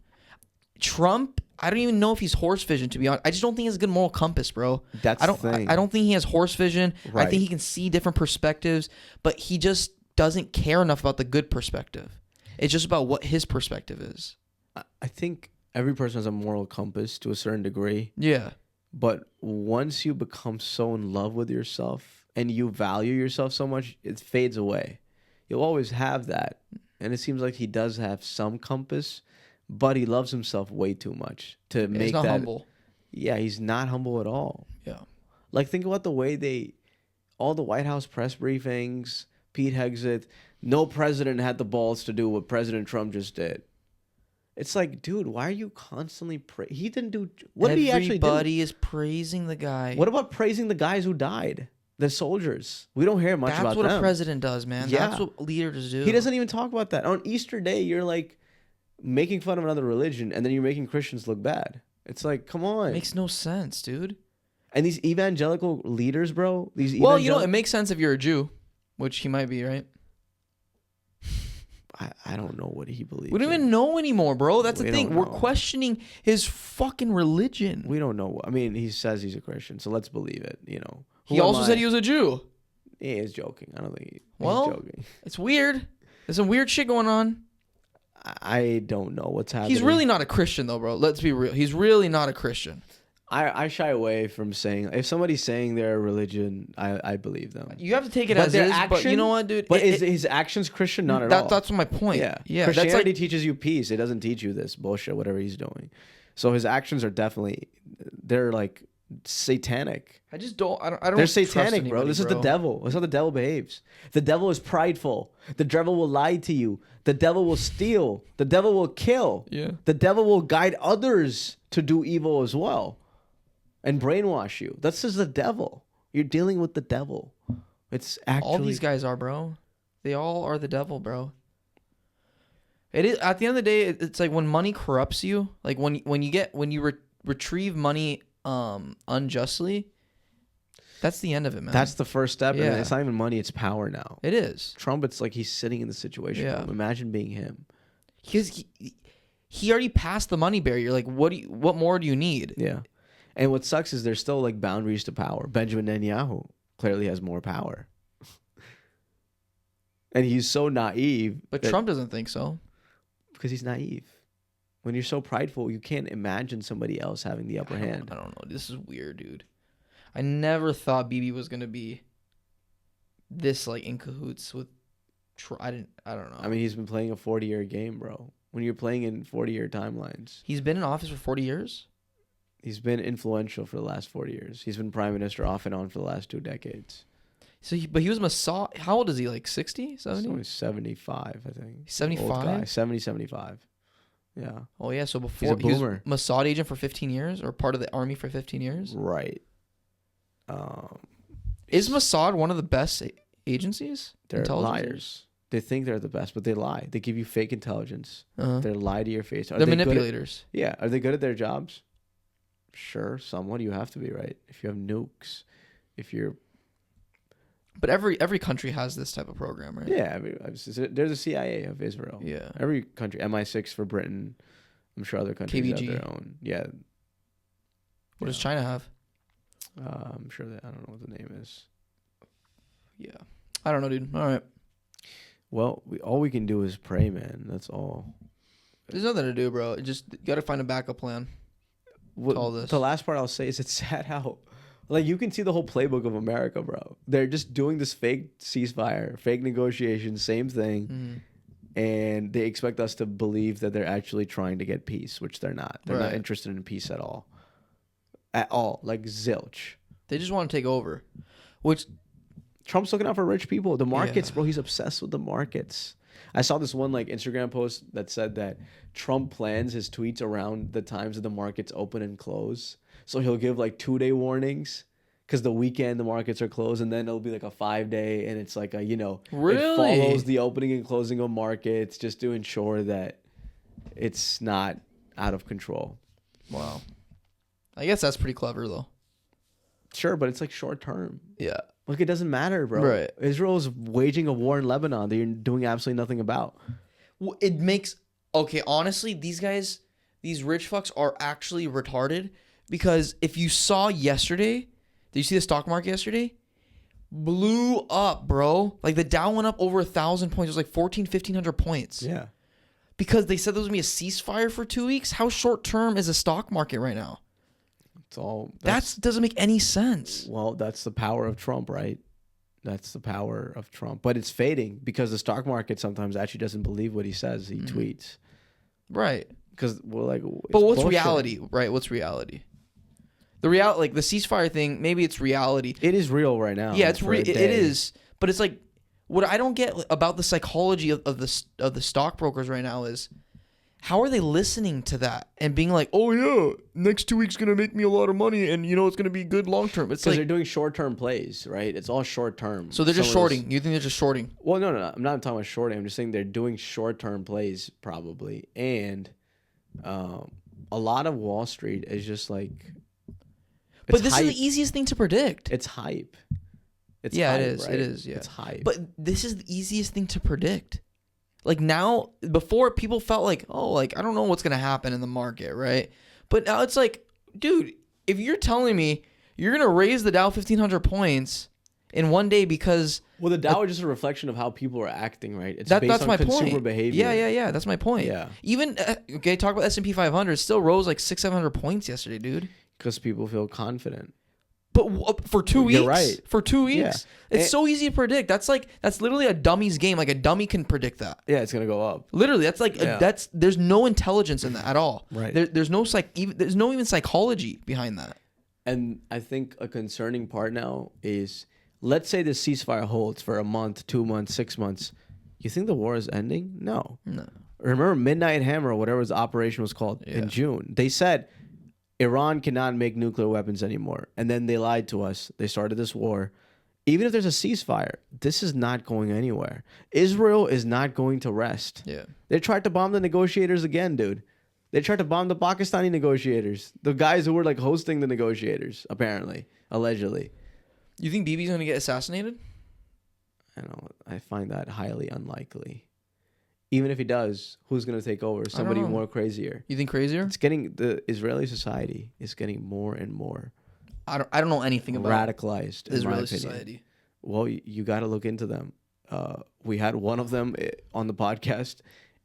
Speaker 2: Trump, I don't even know if he's horse vision, to be honest. I just don't think he has a good moral compass, bro.
Speaker 1: That's the thing.
Speaker 2: I don't think he has horse vision.
Speaker 1: Right.
Speaker 2: I think he can see different perspectives, but he just doesn't care enough about the good perspective. It's just about what his perspective is.
Speaker 1: I think every person has a moral compass to a certain degree.
Speaker 2: Yeah.
Speaker 1: But once you become so in love with yourself and you value yourself so much, it fades away. You'll always have that. And it seems like he does have some compass, but he loves himself way too much to make that.
Speaker 2: He's not humble.
Speaker 1: Yeah, he's not humble at all.
Speaker 2: Yeah.
Speaker 1: Like, think about the way all the White House press briefings, Pete Hegseth, no president had the balls to do what President Trump just did. It's like, dude, why are you constantly he didn't do... What did he actually do?
Speaker 2: Everybody is praising the guy.
Speaker 1: What about praising the guys who died? The soldiers. We don't hear much about them.
Speaker 2: That's what a president does, man.
Speaker 1: Yeah.
Speaker 2: That's what leaders do.
Speaker 1: He doesn't even talk about that. On Easter Day, you're like making fun of another religion, and then you're making Christians look bad. It's like, come on.
Speaker 2: It makes no sense, dude.
Speaker 1: And these evangelical leaders, bro.
Speaker 2: Well, you know, it makes sense if you're a Jew, which he might be, right?
Speaker 1: I don't know what he believes.
Speaker 2: We don't even know anymore, bro. That's the thing. We're questioning his fucking religion.
Speaker 1: We don't know. I mean, he says he's a Christian, so let's believe it, you know.
Speaker 2: He also said he was a Jew.
Speaker 1: He is joking. I don't think he's joking.
Speaker 2: It's weird. There's some weird shit going on.
Speaker 1: I don't know what's happening.
Speaker 2: He's really not a Christian, though, bro. Let's be real. He's really not a Christian.
Speaker 1: I shy away from saying... If somebody's saying they're a religion, I believe them.
Speaker 2: You have to take it as is, but you know what, dude?
Speaker 1: But is his actions Christian? Not at all.
Speaker 2: That's my point.
Speaker 1: Yeah. Christianity teaches you peace. It doesn't teach you this bullshit, whatever he's doing. So his actions are definitely... They're like satanic.
Speaker 2: I just don't... I don't
Speaker 1: They're satanic,
Speaker 2: anybody,
Speaker 1: bro. This is the devil. This is how the devil behaves. The devil is prideful. The devil will lie to you. The devil will steal. The devil will kill.
Speaker 2: Yeah.
Speaker 1: The devil will guide others to do evil as well. And brainwash you. This is the devil. You're dealing with the devil. It's actually...
Speaker 2: All these guys are, bro. They all are the devil, bro. It is, at the end of the day, it's like when money corrupts you, like when you retrieve money unjustly, That's the end of it, man.
Speaker 1: That's the first step.
Speaker 2: Yeah.
Speaker 1: And it's not even money, it's power now.
Speaker 2: It is.
Speaker 1: Trump, it's like he's sitting in the situation.
Speaker 2: Yeah.
Speaker 1: Room. Imagine being him.
Speaker 2: He already passed the money barrier. Like, what more do you need?
Speaker 1: Yeah. And what sucks is there's still like boundaries to power. Benjamin Netanyahu clearly has more power. And he's so naive.
Speaker 2: But Trump doesn't think so.
Speaker 1: Because he's naive. When you're so prideful, you can't imagine somebody else having the upper hand.
Speaker 2: I don't know. This is weird, dude. I never thought BB was gonna be this like in cahoots with. I don't know.
Speaker 1: I mean, he's been playing a 40-year game, bro. When you're playing in 40-year timelines,
Speaker 2: He's been in office for 40 years.
Speaker 1: he's been influential for the last 40 years. He's been prime minister off and on for the last 2 decades.
Speaker 2: So, but he was Mossad. How old is he? Like 60, 70?
Speaker 1: He's only 75, I think.
Speaker 2: 75?
Speaker 1: 70, 75. Yeah.
Speaker 2: Oh yeah. So
Speaker 1: He's
Speaker 2: before
Speaker 1: a
Speaker 2: he was
Speaker 1: boomer.
Speaker 2: Mossad agent for 15 years, or part of the army for 15 years.
Speaker 1: Right.
Speaker 2: Is Mossad one of the best agencies?
Speaker 1: They're
Speaker 2: Intelligence?
Speaker 1: liars. They think they're the best, but they lie. They give you fake intelligence.
Speaker 2: Uh-huh.
Speaker 1: They lie to your face. Are
Speaker 2: They're
Speaker 1: they good at-
Speaker 2: manipulators.
Speaker 1: Yeah. Are they good at their jobs? Sure. Somewhat. You have to be, right? If you have nukes, if you're...
Speaker 2: But every country has this type of program, right?
Speaker 1: Yeah. I mean, there's a CIA of Israel.
Speaker 2: Yeah.
Speaker 1: Every country. MI6 for Britain. I'm sure other countries
Speaker 2: KVG.
Speaker 1: have their own. Yeah.
Speaker 2: What does China have?
Speaker 1: I'm sure that... I don't know what the name is.
Speaker 2: Yeah. I don't know, dude. All right.
Speaker 1: Well, all we can do is pray, man. That's all.
Speaker 2: There's nothing to do, bro. You got to find a backup plan. All this.
Speaker 1: The last part I'll say is it's sad how, like, you can see the whole playbook of America, bro. They're just doing this fake ceasefire, fake negotiations, same thing, and they expect us to believe that they're actually trying to get peace, which they're not. They're not interested in peace at all. At all. Like, zilch.
Speaker 2: They just want to take over, which...
Speaker 1: Trump's looking out for rich people. The markets,
Speaker 2: Yeah.
Speaker 1: bro, he's obsessed with the markets. I saw this one like Instagram post that said that Trump plans his tweets around the times that the markets open and close. So he'll give like 2-day warnings because the weekend the markets are closed, and then it'll be like a 5-day, and it's like a,
Speaker 2: Really?
Speaker 1: it follows the opening and closing of markets just to ensure that it's not out of control.
Speaker 2: Wow. I guess that's pretty clever, though.
Speaker 1: Sure, but it's like short term.
Speaker 2: Yeah.
Speaker 1: Like, it doesn't matter, bro.
Speaker 2: Right.
Speaker 1: Israel is waging a war in Lebanon that you're doing absolutely nothing about.
Speaker 2: Well, it makes... Okay, honestly, these guys, these rich fucks are actually retarded, because if you saw yesterday, did you see the stock market yesterday? Blew up, bro. Like, the Dow went up over 1,000 points. It was like 1,500 points.
Speaker 1: Yeah.
Speaker 2: Because they said there was going to be a ceasefire for 2 weeks. How short term is the stock market right now?
Speaker 1: It's all...
Speaker 2: That doesn't make any sense.
Speaker 1: Well, that's the power of Trump, right? That's the power of Trump. But it's fading because the stock market sometimes actually doesn't believe what he says. He tweets.
Speaker 2: Right.
Speaker 1: Because we're like...
Speaker 2: But what's reality, right? What's reality? The like the ceasefire thing, maybe it's reality.
Speaker 1: It is real right now.
Speaker 2: Yeah, it is. But it's like, what I don't get about the psychology of the stockbrokers right now is, how are they listening to that and being like, oh yeah, next 2 weeks gonna make me a lot of money, and it's gonna be good long term. It's
Speaker 1: because
Speaker 2: like
Speaker 1: they're doing short-term plays, right? It's all short-term.
Speaker 2: So they're just shorting. You think they're just shorting?
Speaker 1: Well, no. I'm not talking about shorting. I'm just saying they're doing short-term plays probably. And a lot of Wall Street is just like...
Speaker 2: But this
Speaker 1: hype.
Speaker 2: is the easiest thing to predict.
Speaker 1: It's hype. It's
Speaker 2: yeah,
Speaker 1: hype,
Speaker 2: it is.
Speaker 1: right?
Speaker 2: It is. Yeah,
Speaker 1: It's hype.
Speaker 2: But this is the easiest thing to predict. Like now, before people felt like, oh, like I don't know what's gonna happen in the market, right? But now it's like, dude, if you're telling me you're gonna raise the Dow 1,500 points in one day because
Speaker 1: the Dow is just a reflection of how people are acting, right? It's based
Speaker 2: that's
Speaker 1: on
Speaker 2: my
Speaker 1: consumer
Speaker 2: point.
Speaker 1: behavior.
Speaker 2: Yeah. That's my point.
Speaker 1: Yeah.
Speaker 2: Even okay, talk about S&P 500. Still rose like 600-700 points yesterday, dude.
Speaker 1: Because people feel confident.
Speaker 2: But for 2 weeks,
Speaker 1: You're right.
Speaker 2: For 2 weeks,
Speaker 1: Yeah.
Speaker 2: it's so easy to predict. That's literally a dummy's game. Like a dummy can predict that.
Speaker 1: Yeah, it's gonna go up.
Speaker 2: Literally, that's like
Speaker 1: Yeah.
Speaker 2: there's no intelligence in that at all.
Speaker 1: Right.
Speaker 2: There's no there's no even psychology behind that.
Speaker 1: And I think a concerning part now is, let's say the ceasefire holds for a month, 2 months, 6 months. You think the war is ending? No. Remember Midnight Hammer, or whatever the operation was called, in June? They said Iran cannot make nuclear weapons anymore. And then they lied to us. They started this war. Even if there's a ceasefire, this is not going anywhere. Israel is not going to rest.
Speaker 2: Yeah.
Speaker 1: They tried to bomb the negotiators again, dude. They tried to bomb the Pakistani negotiators. The guys who were like hosting the negotiators, apparently, allegedly.
Speaker 2: You think Bibi's gonna get assassinated?
Speaker 1: I find that highly unlikely. Even if he does, who's going to take over? Somebody more crazier.
Speaker 2: You think crazier?
Speaker 1: It's getting, the Israeli society is getting more and more
Speaker 2: I don't know anything about
Speaker 1: radicalized.
Speaker 2: Israeli society.
Speaker 1: Well, you got to look into them. We had one of them on the podcast,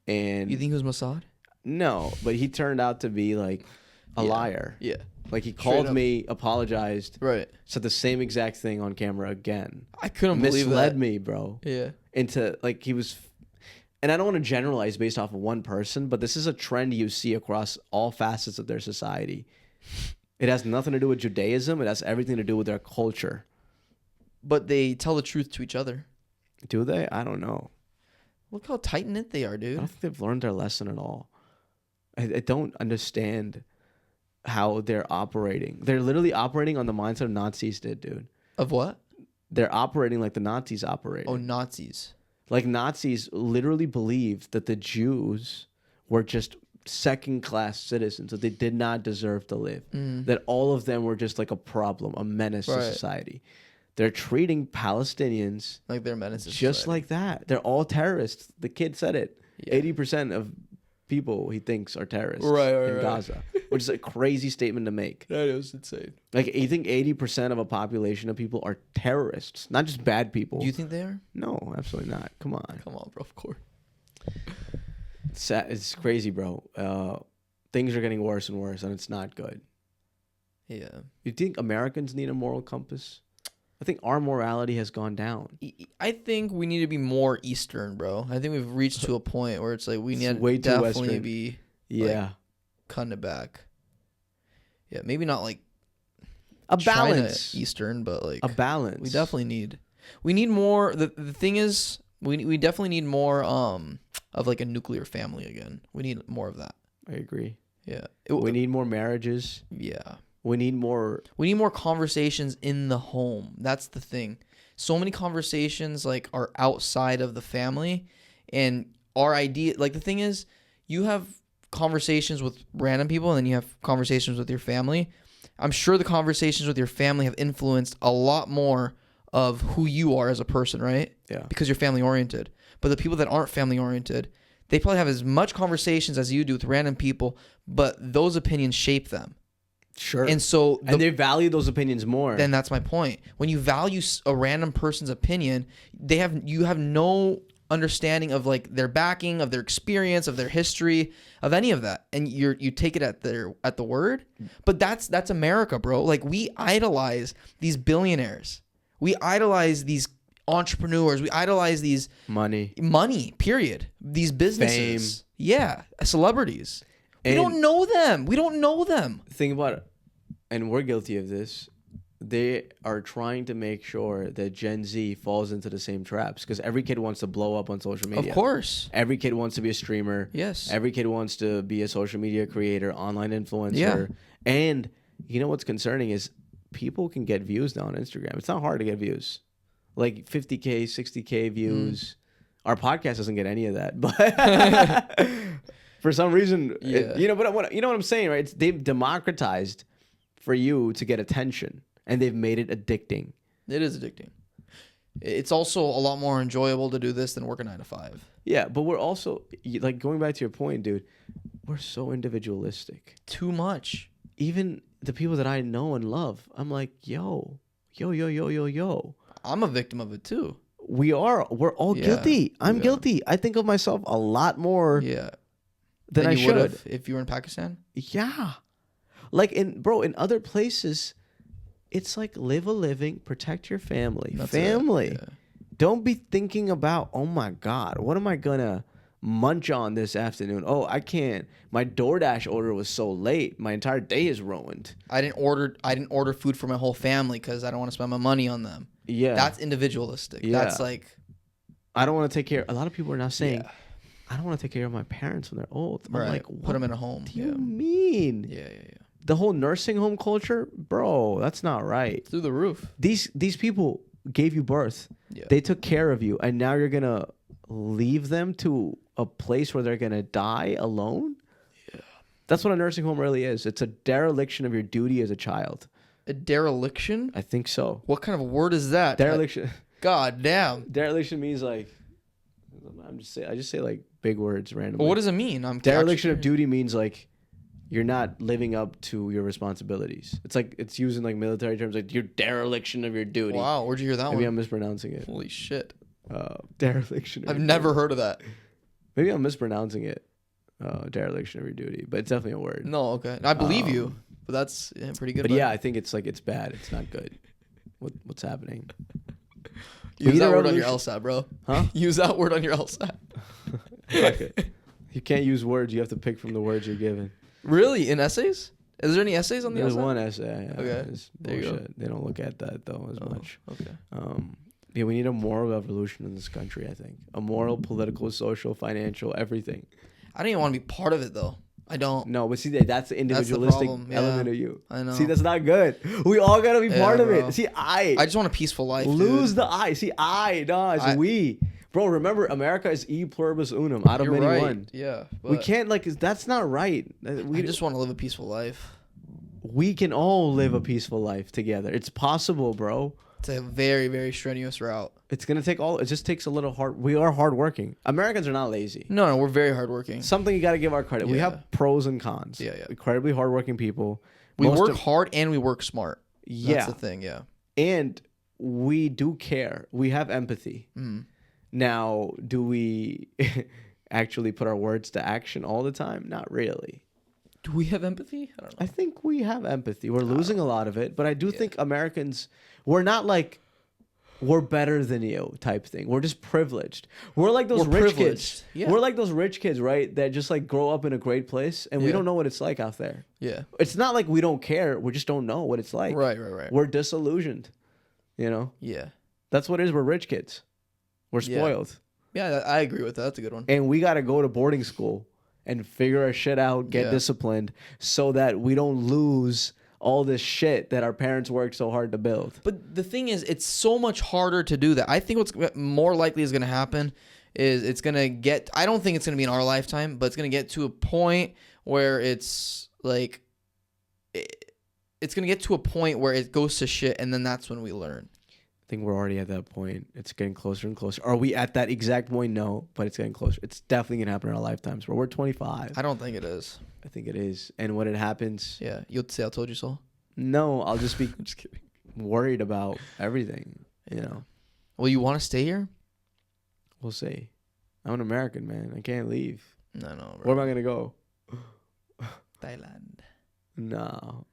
Speaker 1: and
Speaker 2: you think it was Mossad?
Speaker 1: No, but he turned out to be like a liar.
Speaker 2: Yeah.
Speaker 1: Like he called me, apologized,
Speaker 2: right?
Speaker 1: Said the same exact thing on camera again.
Speaker 2: I couldn't believe that.
Speaker 1: Misled me, bro.
Speaker 2: Yeah.
Speaker 1: Into like he was. And I don't want to generalize based off of one person, but this is a trend you see across all facets of their society. It has nothing to do with Judaism. It has everything to do with their culture.
Speaker 2: But they tell the truth to each other.
Speaker 1: Do they? I don't know.
Speaker 2: Look how tight-knit they are, dude.
Speaker 1: I don't think they've learned their lesson at all. I don't understand how they're operating. They're literally operating on the mindset of Nazis did, dude.
Speaker 2: Of what?
Speaker 1: They're operating like the Nazis operated.
Speaker 2: Oh, Nazis.
Speaker 1: Like Nazis literally believed that the Jews were just second-class citizens, that they did not deserve to live, that all of them were just like a problem, a menace to society. They're treating Palestinians
Speaker 2: like they're menaces,
Speaker 1: just like that. They're all terrorists. The kid said it. 80% of people he thinks are terrorists in Gaza, which is a crazy statement to make.
Speaker 2: That is insane.
Speaker 1: Like, you think 80% of a population of people are terrorists, not just bad people?
Speaker 2: Do you think they are?
Speaker 1: No, absolutely not. Come on.
Speaker 2: Come on, bro. Of course.
Speaker 1: It's crazy, bro. Things are getting worse and worse, and it's not good.
Speaker 2: Yeah.
Speaker 1: You think Americans need a moral compass? I think our morality has gone down.
Speaker 2: I think we need to be more Eastern, bro. I think we've reached to a point where it's like we need
Speaker 1: way
Speaker 2: to
Speaker 1: too
Speaker 2: definitely
Speaker 1: Western.
Speaker 2: be cutting it back. Yeah, maybe not like
Speaker 1: a balance
Speaker 2: Eastern, but like
Speaker 1: a balance.
Speaker 2: We definitely need more. The thing is, we definitely need more of like a nuclear family again. We need more of that.
Speaker 1: I agree.
Speaker 2: Yeah.
Speaker 1: We need more marriages.
Speaker 2: Yeah.
Speaker 1: We need more
Speaker 2: conversations in the home. That's the thing. So many conversations like are outside of the family, and our idea, like the thing is, you have conversations with random people and then you have conversations with your family. I'm sure the conversations with your family have influenced a lot more of who you are as a person, right?
Speaker 1: Yeah.
Speaker 2: Because you're family oriented. But the people that aren't family oriented, they probably have as much conversations as you do with random people, but those opinions shape them.
Speaker 1: Sure.
Speaker 2: And so
Speaker 1: and they value those opinions more.
Speaker 2: Then that's my point. When you value a random person's opinion, you have no understanding of like their backing, of their experience, of their history, of any of that, and you take it at the word. But that's America, bro. Like, we idolize these billionaires, we idolize these entrepreneurs, we idolize these money. Period. These businesses, celebrities. We don't know them.
Speaker 1: Think about it, and we're guilty of this. They are trying to make sure that Gen Z falls into the same traps because every kid wants to blow up on social media.
Speaker 2: Of course.
Speaker 1: Every kid wants to be a streamer.
Speaker 2: Yes.
Speaker 1: Every kid wants to be a social media creator, online influencer.
Speaker 2: Yeah.
Speaker 1: And you know what's concerning is people can get views now on Instagram. It's not hard to get views. Like 50K, 60K views. Our podcast doesn't get any of that, but for some reason, you know what I'm saying, right? They've democratized for you to get attention, and they've made it addicting.
Speaker 2: It is addicting. It's also a lot more enjoyable to do this than work a 9 to 5.
Speaker 1: Yeah, but we're also, like, going back to your point, dude, we're so individualistic.
Speaker 2: Too much.
Speaker 1: Even the people that I know and love, I'm like, yo.
Speaker 2: I'm a victim of it too.
Speaker 1: We're all guilty. I'm guilty. I think of myself a lot more than I should.
Speaker 2: If you were in Pakistan?
Speaker 1: Yeah. Like, in other places, it's like live a living, protect your family.
Speaker 2: That's
Speaker 1: family.
Speaker 2: it. Yeah.
Speaker 1: Don't be thinking about, oh my God, what am I gonna munch on this afternoon? Oh, I can't. My DoorDash order was so late. My entire day is ruined.
Speaker 2: I didn't order food for my whole family because I don't want to spend my money on them.
Speaker 1: Yeah.
Speaker 2: That's individualistic.
Speaker 1: Yeah.
Speaker 2: That's like,
Speaker 1: I don't want to take care. A lot of people are now saying, I don't want to take care of my parents when they're old. I'm like,
Speaker 2: put them in a home.
Speaker 1: What do you mean?
Speaker 2: Yeah.
Speaker 1: The whole nursing home culture, bro, that's not right.
Speaker 2: Through the roof.
Speaker 1: These people gave you birth.
Speaker 2: Yeah.
Speaker 1: They took care of you, and now you're gonna leave them to a place where they're gonna die alone? Yeah. That's what a nursing home really is. It's a dereliction of your duty as a child.
Speaker 2: A dereliction?
Speaker 1: I think so.
Speaker 2: What kind of word is that?
Speaker 1: Dereliction.
Speaker 2: God damn.
Speaker 1: Dereliction means like, I just say like big words randomly.
Speaker 2: Well, what does it mean?
Speaker 1: Dereliction of duty means like you're not living up to your responsibilities. It's like it's used in like military terms, like your dereliction of your duty.
Speaker 2: Wow, where'd you hear that
Speaker 1: Maybe
Speaker 2: one?
Speaker 1: I'm mispronouncing it.
Speaker 2: Holy shit.
Speaker 1: Dereliction.
Speaker 2: I've never heard of that.
Speaker 1: Maybe I'm mispronouncing it. Dereliction of your duty, but it's definitely a word.
Speaker 2: No, okay. I believe you, but that's pretty good.
Speaker 1: But yeah, I think it's like it's bad. It's not good. What's happening?
Speaker 2: Use that word on your LSAT, bro.
Speaker 1: Huh?
Speaker 2: Use that word on your LSAT.
Speaker 1: Okay. You can't use words. You have to pick from the words you're given.
Speaker 2: Really? In essays? Is there any essays on the
Speaker 1: There's
Speaker 2: LSAT?
Speaker 1: one essay. Yeah,
Speaker 2: Okay.
Speaker 1: it's
Speaker 2: There you go.
Speaker 1: bullshit. They don't look at that though as much.
Speaker 2: Okay.
Speaker 1: Yeah, we need a moral revolution in this country. I think a moral, political, social, financial, everything.
Speaker 2: I don't even want to be part of it though. I don't.
Speaker 1: No, but see that's the individualistic
Speaker 2: problem, yeah.
Speaker 1: element of you.
Speaker 2: I know.
Speaker 1: See, that's not good. We all gotta be part of
Speaker 2: bro.
Speaker 1: it. See,
Speaker 2: I just want a peaceful life.
Speaker 1: lose
Speaker 2: dude.
Speaker 1: the I. See, it's we. Bro, remember, America is e pluribus unum, out of
Speaker 2: You're
Speaker 1: many
Speaker 2: right.
Speaker 1: one.
Speaker 2: Yeah.
Speaker 1: We can't that's not right.
Speaker 2: I just want to live a peaceful life.
Speaker 1: We can all live a peaceful life together. It's possible, bro.
Speaker 2: It's a very, very strenuous route.
Speaker 1: It's gonna take it just takes a little hard. We are hardworking. Americans are not lazy.
Speaker 2: No, we're very hardworking.
Speaker 1: Something you got to give our credit. We
Speaker 2: Yeah.
Speaker 1: have pros and cons.
Speaker 2: Yeah.
Speaker 1: Incredibly hardworking people.
Speaker 2: We work hard and we work smart.
Speaker 1: Yeah.
Speaker 2: That's the thing, yeah.
Speaker 1: And we do care. We have empathy. Now, do we actually put our words to action all the time? Not really.
Speaker 2: Do we have empathy? I don't know.
Speaker 1: I think we have empathy. We're losing a lot of it, but I do think Americans, we're not like we're better than you type thing. We're just privileged. We're like those rich kids.
Speaker 2: Yeah.
Speaker 1: We're like those rich kids, right? That just like grow up in a great place and we don't know what it's like out there.
Speaker 2: Yeah.
Speaker 1: It's not like we don't care. We just don't know what it's like.
Speaker 2: Right.
Speaker 1: We're disillusioned. You know?
Speaker 2: Yeah.
Speaker 1: That's what it is. We're rich kids. We're spoiled.
Speaker 2: Yeah, I agree with that. That's a good one.
Speaker 1: And we got to go to boarding school and figure our shit out, get disciplined so that we don't lose all this shit that our parents worked so hard to build.
Speaker 2: But the thing is, it's so much harder to do that. I think what's more likely is going to happen is it's going to get, I don't think it's going to be in our lifetime, but it's going to get to a point where it's like, it's going to get to a point where it goes to shit, and then that's when we learn.
Speaker 1: I think we're already at that point. It's getting closer and closer. Are we at that exact point? No, but it's getting closer. It's definitely going to happen in our lifetimes. We're 25.
Speaker 2: I don't think it is.
Speaker 1: I think it is. And when it happens...
Speaker 2: Yeah. You'll say I told you so?
Speaker 1: No, I'll just be
Speaker 2: I'm just kidding.
Speaker 1: Worried about everything, you know.
Speaker 2: Well, you want to stay here?
Speaker 1: We'll see. I'm an American, man. I can't leave.
Speaker 2: No, bro.
Speaker 1: Where am I going to go?
Speaker 2: Thailand.
Speaker 1: No.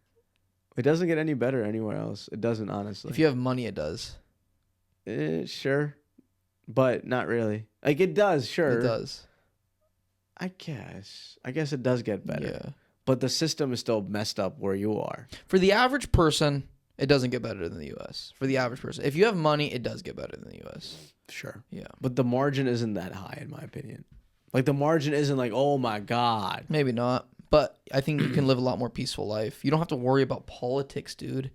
Speaker 1: It doesn't get any better anywhere else. It doesn't, honestly.
Speaker 2: If you have money, it does.
Speaker 1: Sure. But not really. Like, it does, sure.
Speaker 2: It does.
Speaker 1: I guess it does get better.
Speaker 2: Yeah.
Speaker 1: But the system is still messed up where you are.
Speaker 2: For the average person, it doesn't get better than the U.S. For the average person. If you have money, it does get better than the U.S.
Speaker 1: Sure.
Speaker 2: Yeah.
Speaker 1: But the margin isn't that high, in my opinion. Like, the margin isn't like, oh, my God.
Speaker 2: Maybe not. But I think you can live a lot more peaceful life. You don't have to worry about politics, dude.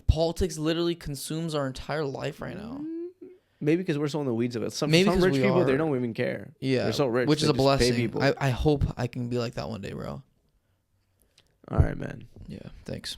Speaker 2: Politics literally consumes our entire life right now.
Speaker 1: Maybe because we're so in the weeds of it. Some
Speaker 2: Maybe
Speaker 1: rich people,
Speaker 2: are.
Speaker 1: they don't even care.
Speaker 2: Yeah.
Speaker 1: They're so rich.
Speaker 2: Which is a
Speaker 1: just pay
Speaker 2: blessing.
Speaker 1: people.
Speaker 2: I hope I can be like that one day, bro.
Speaker 1: All right, man.
Speaker 2: Yeah. Thanks.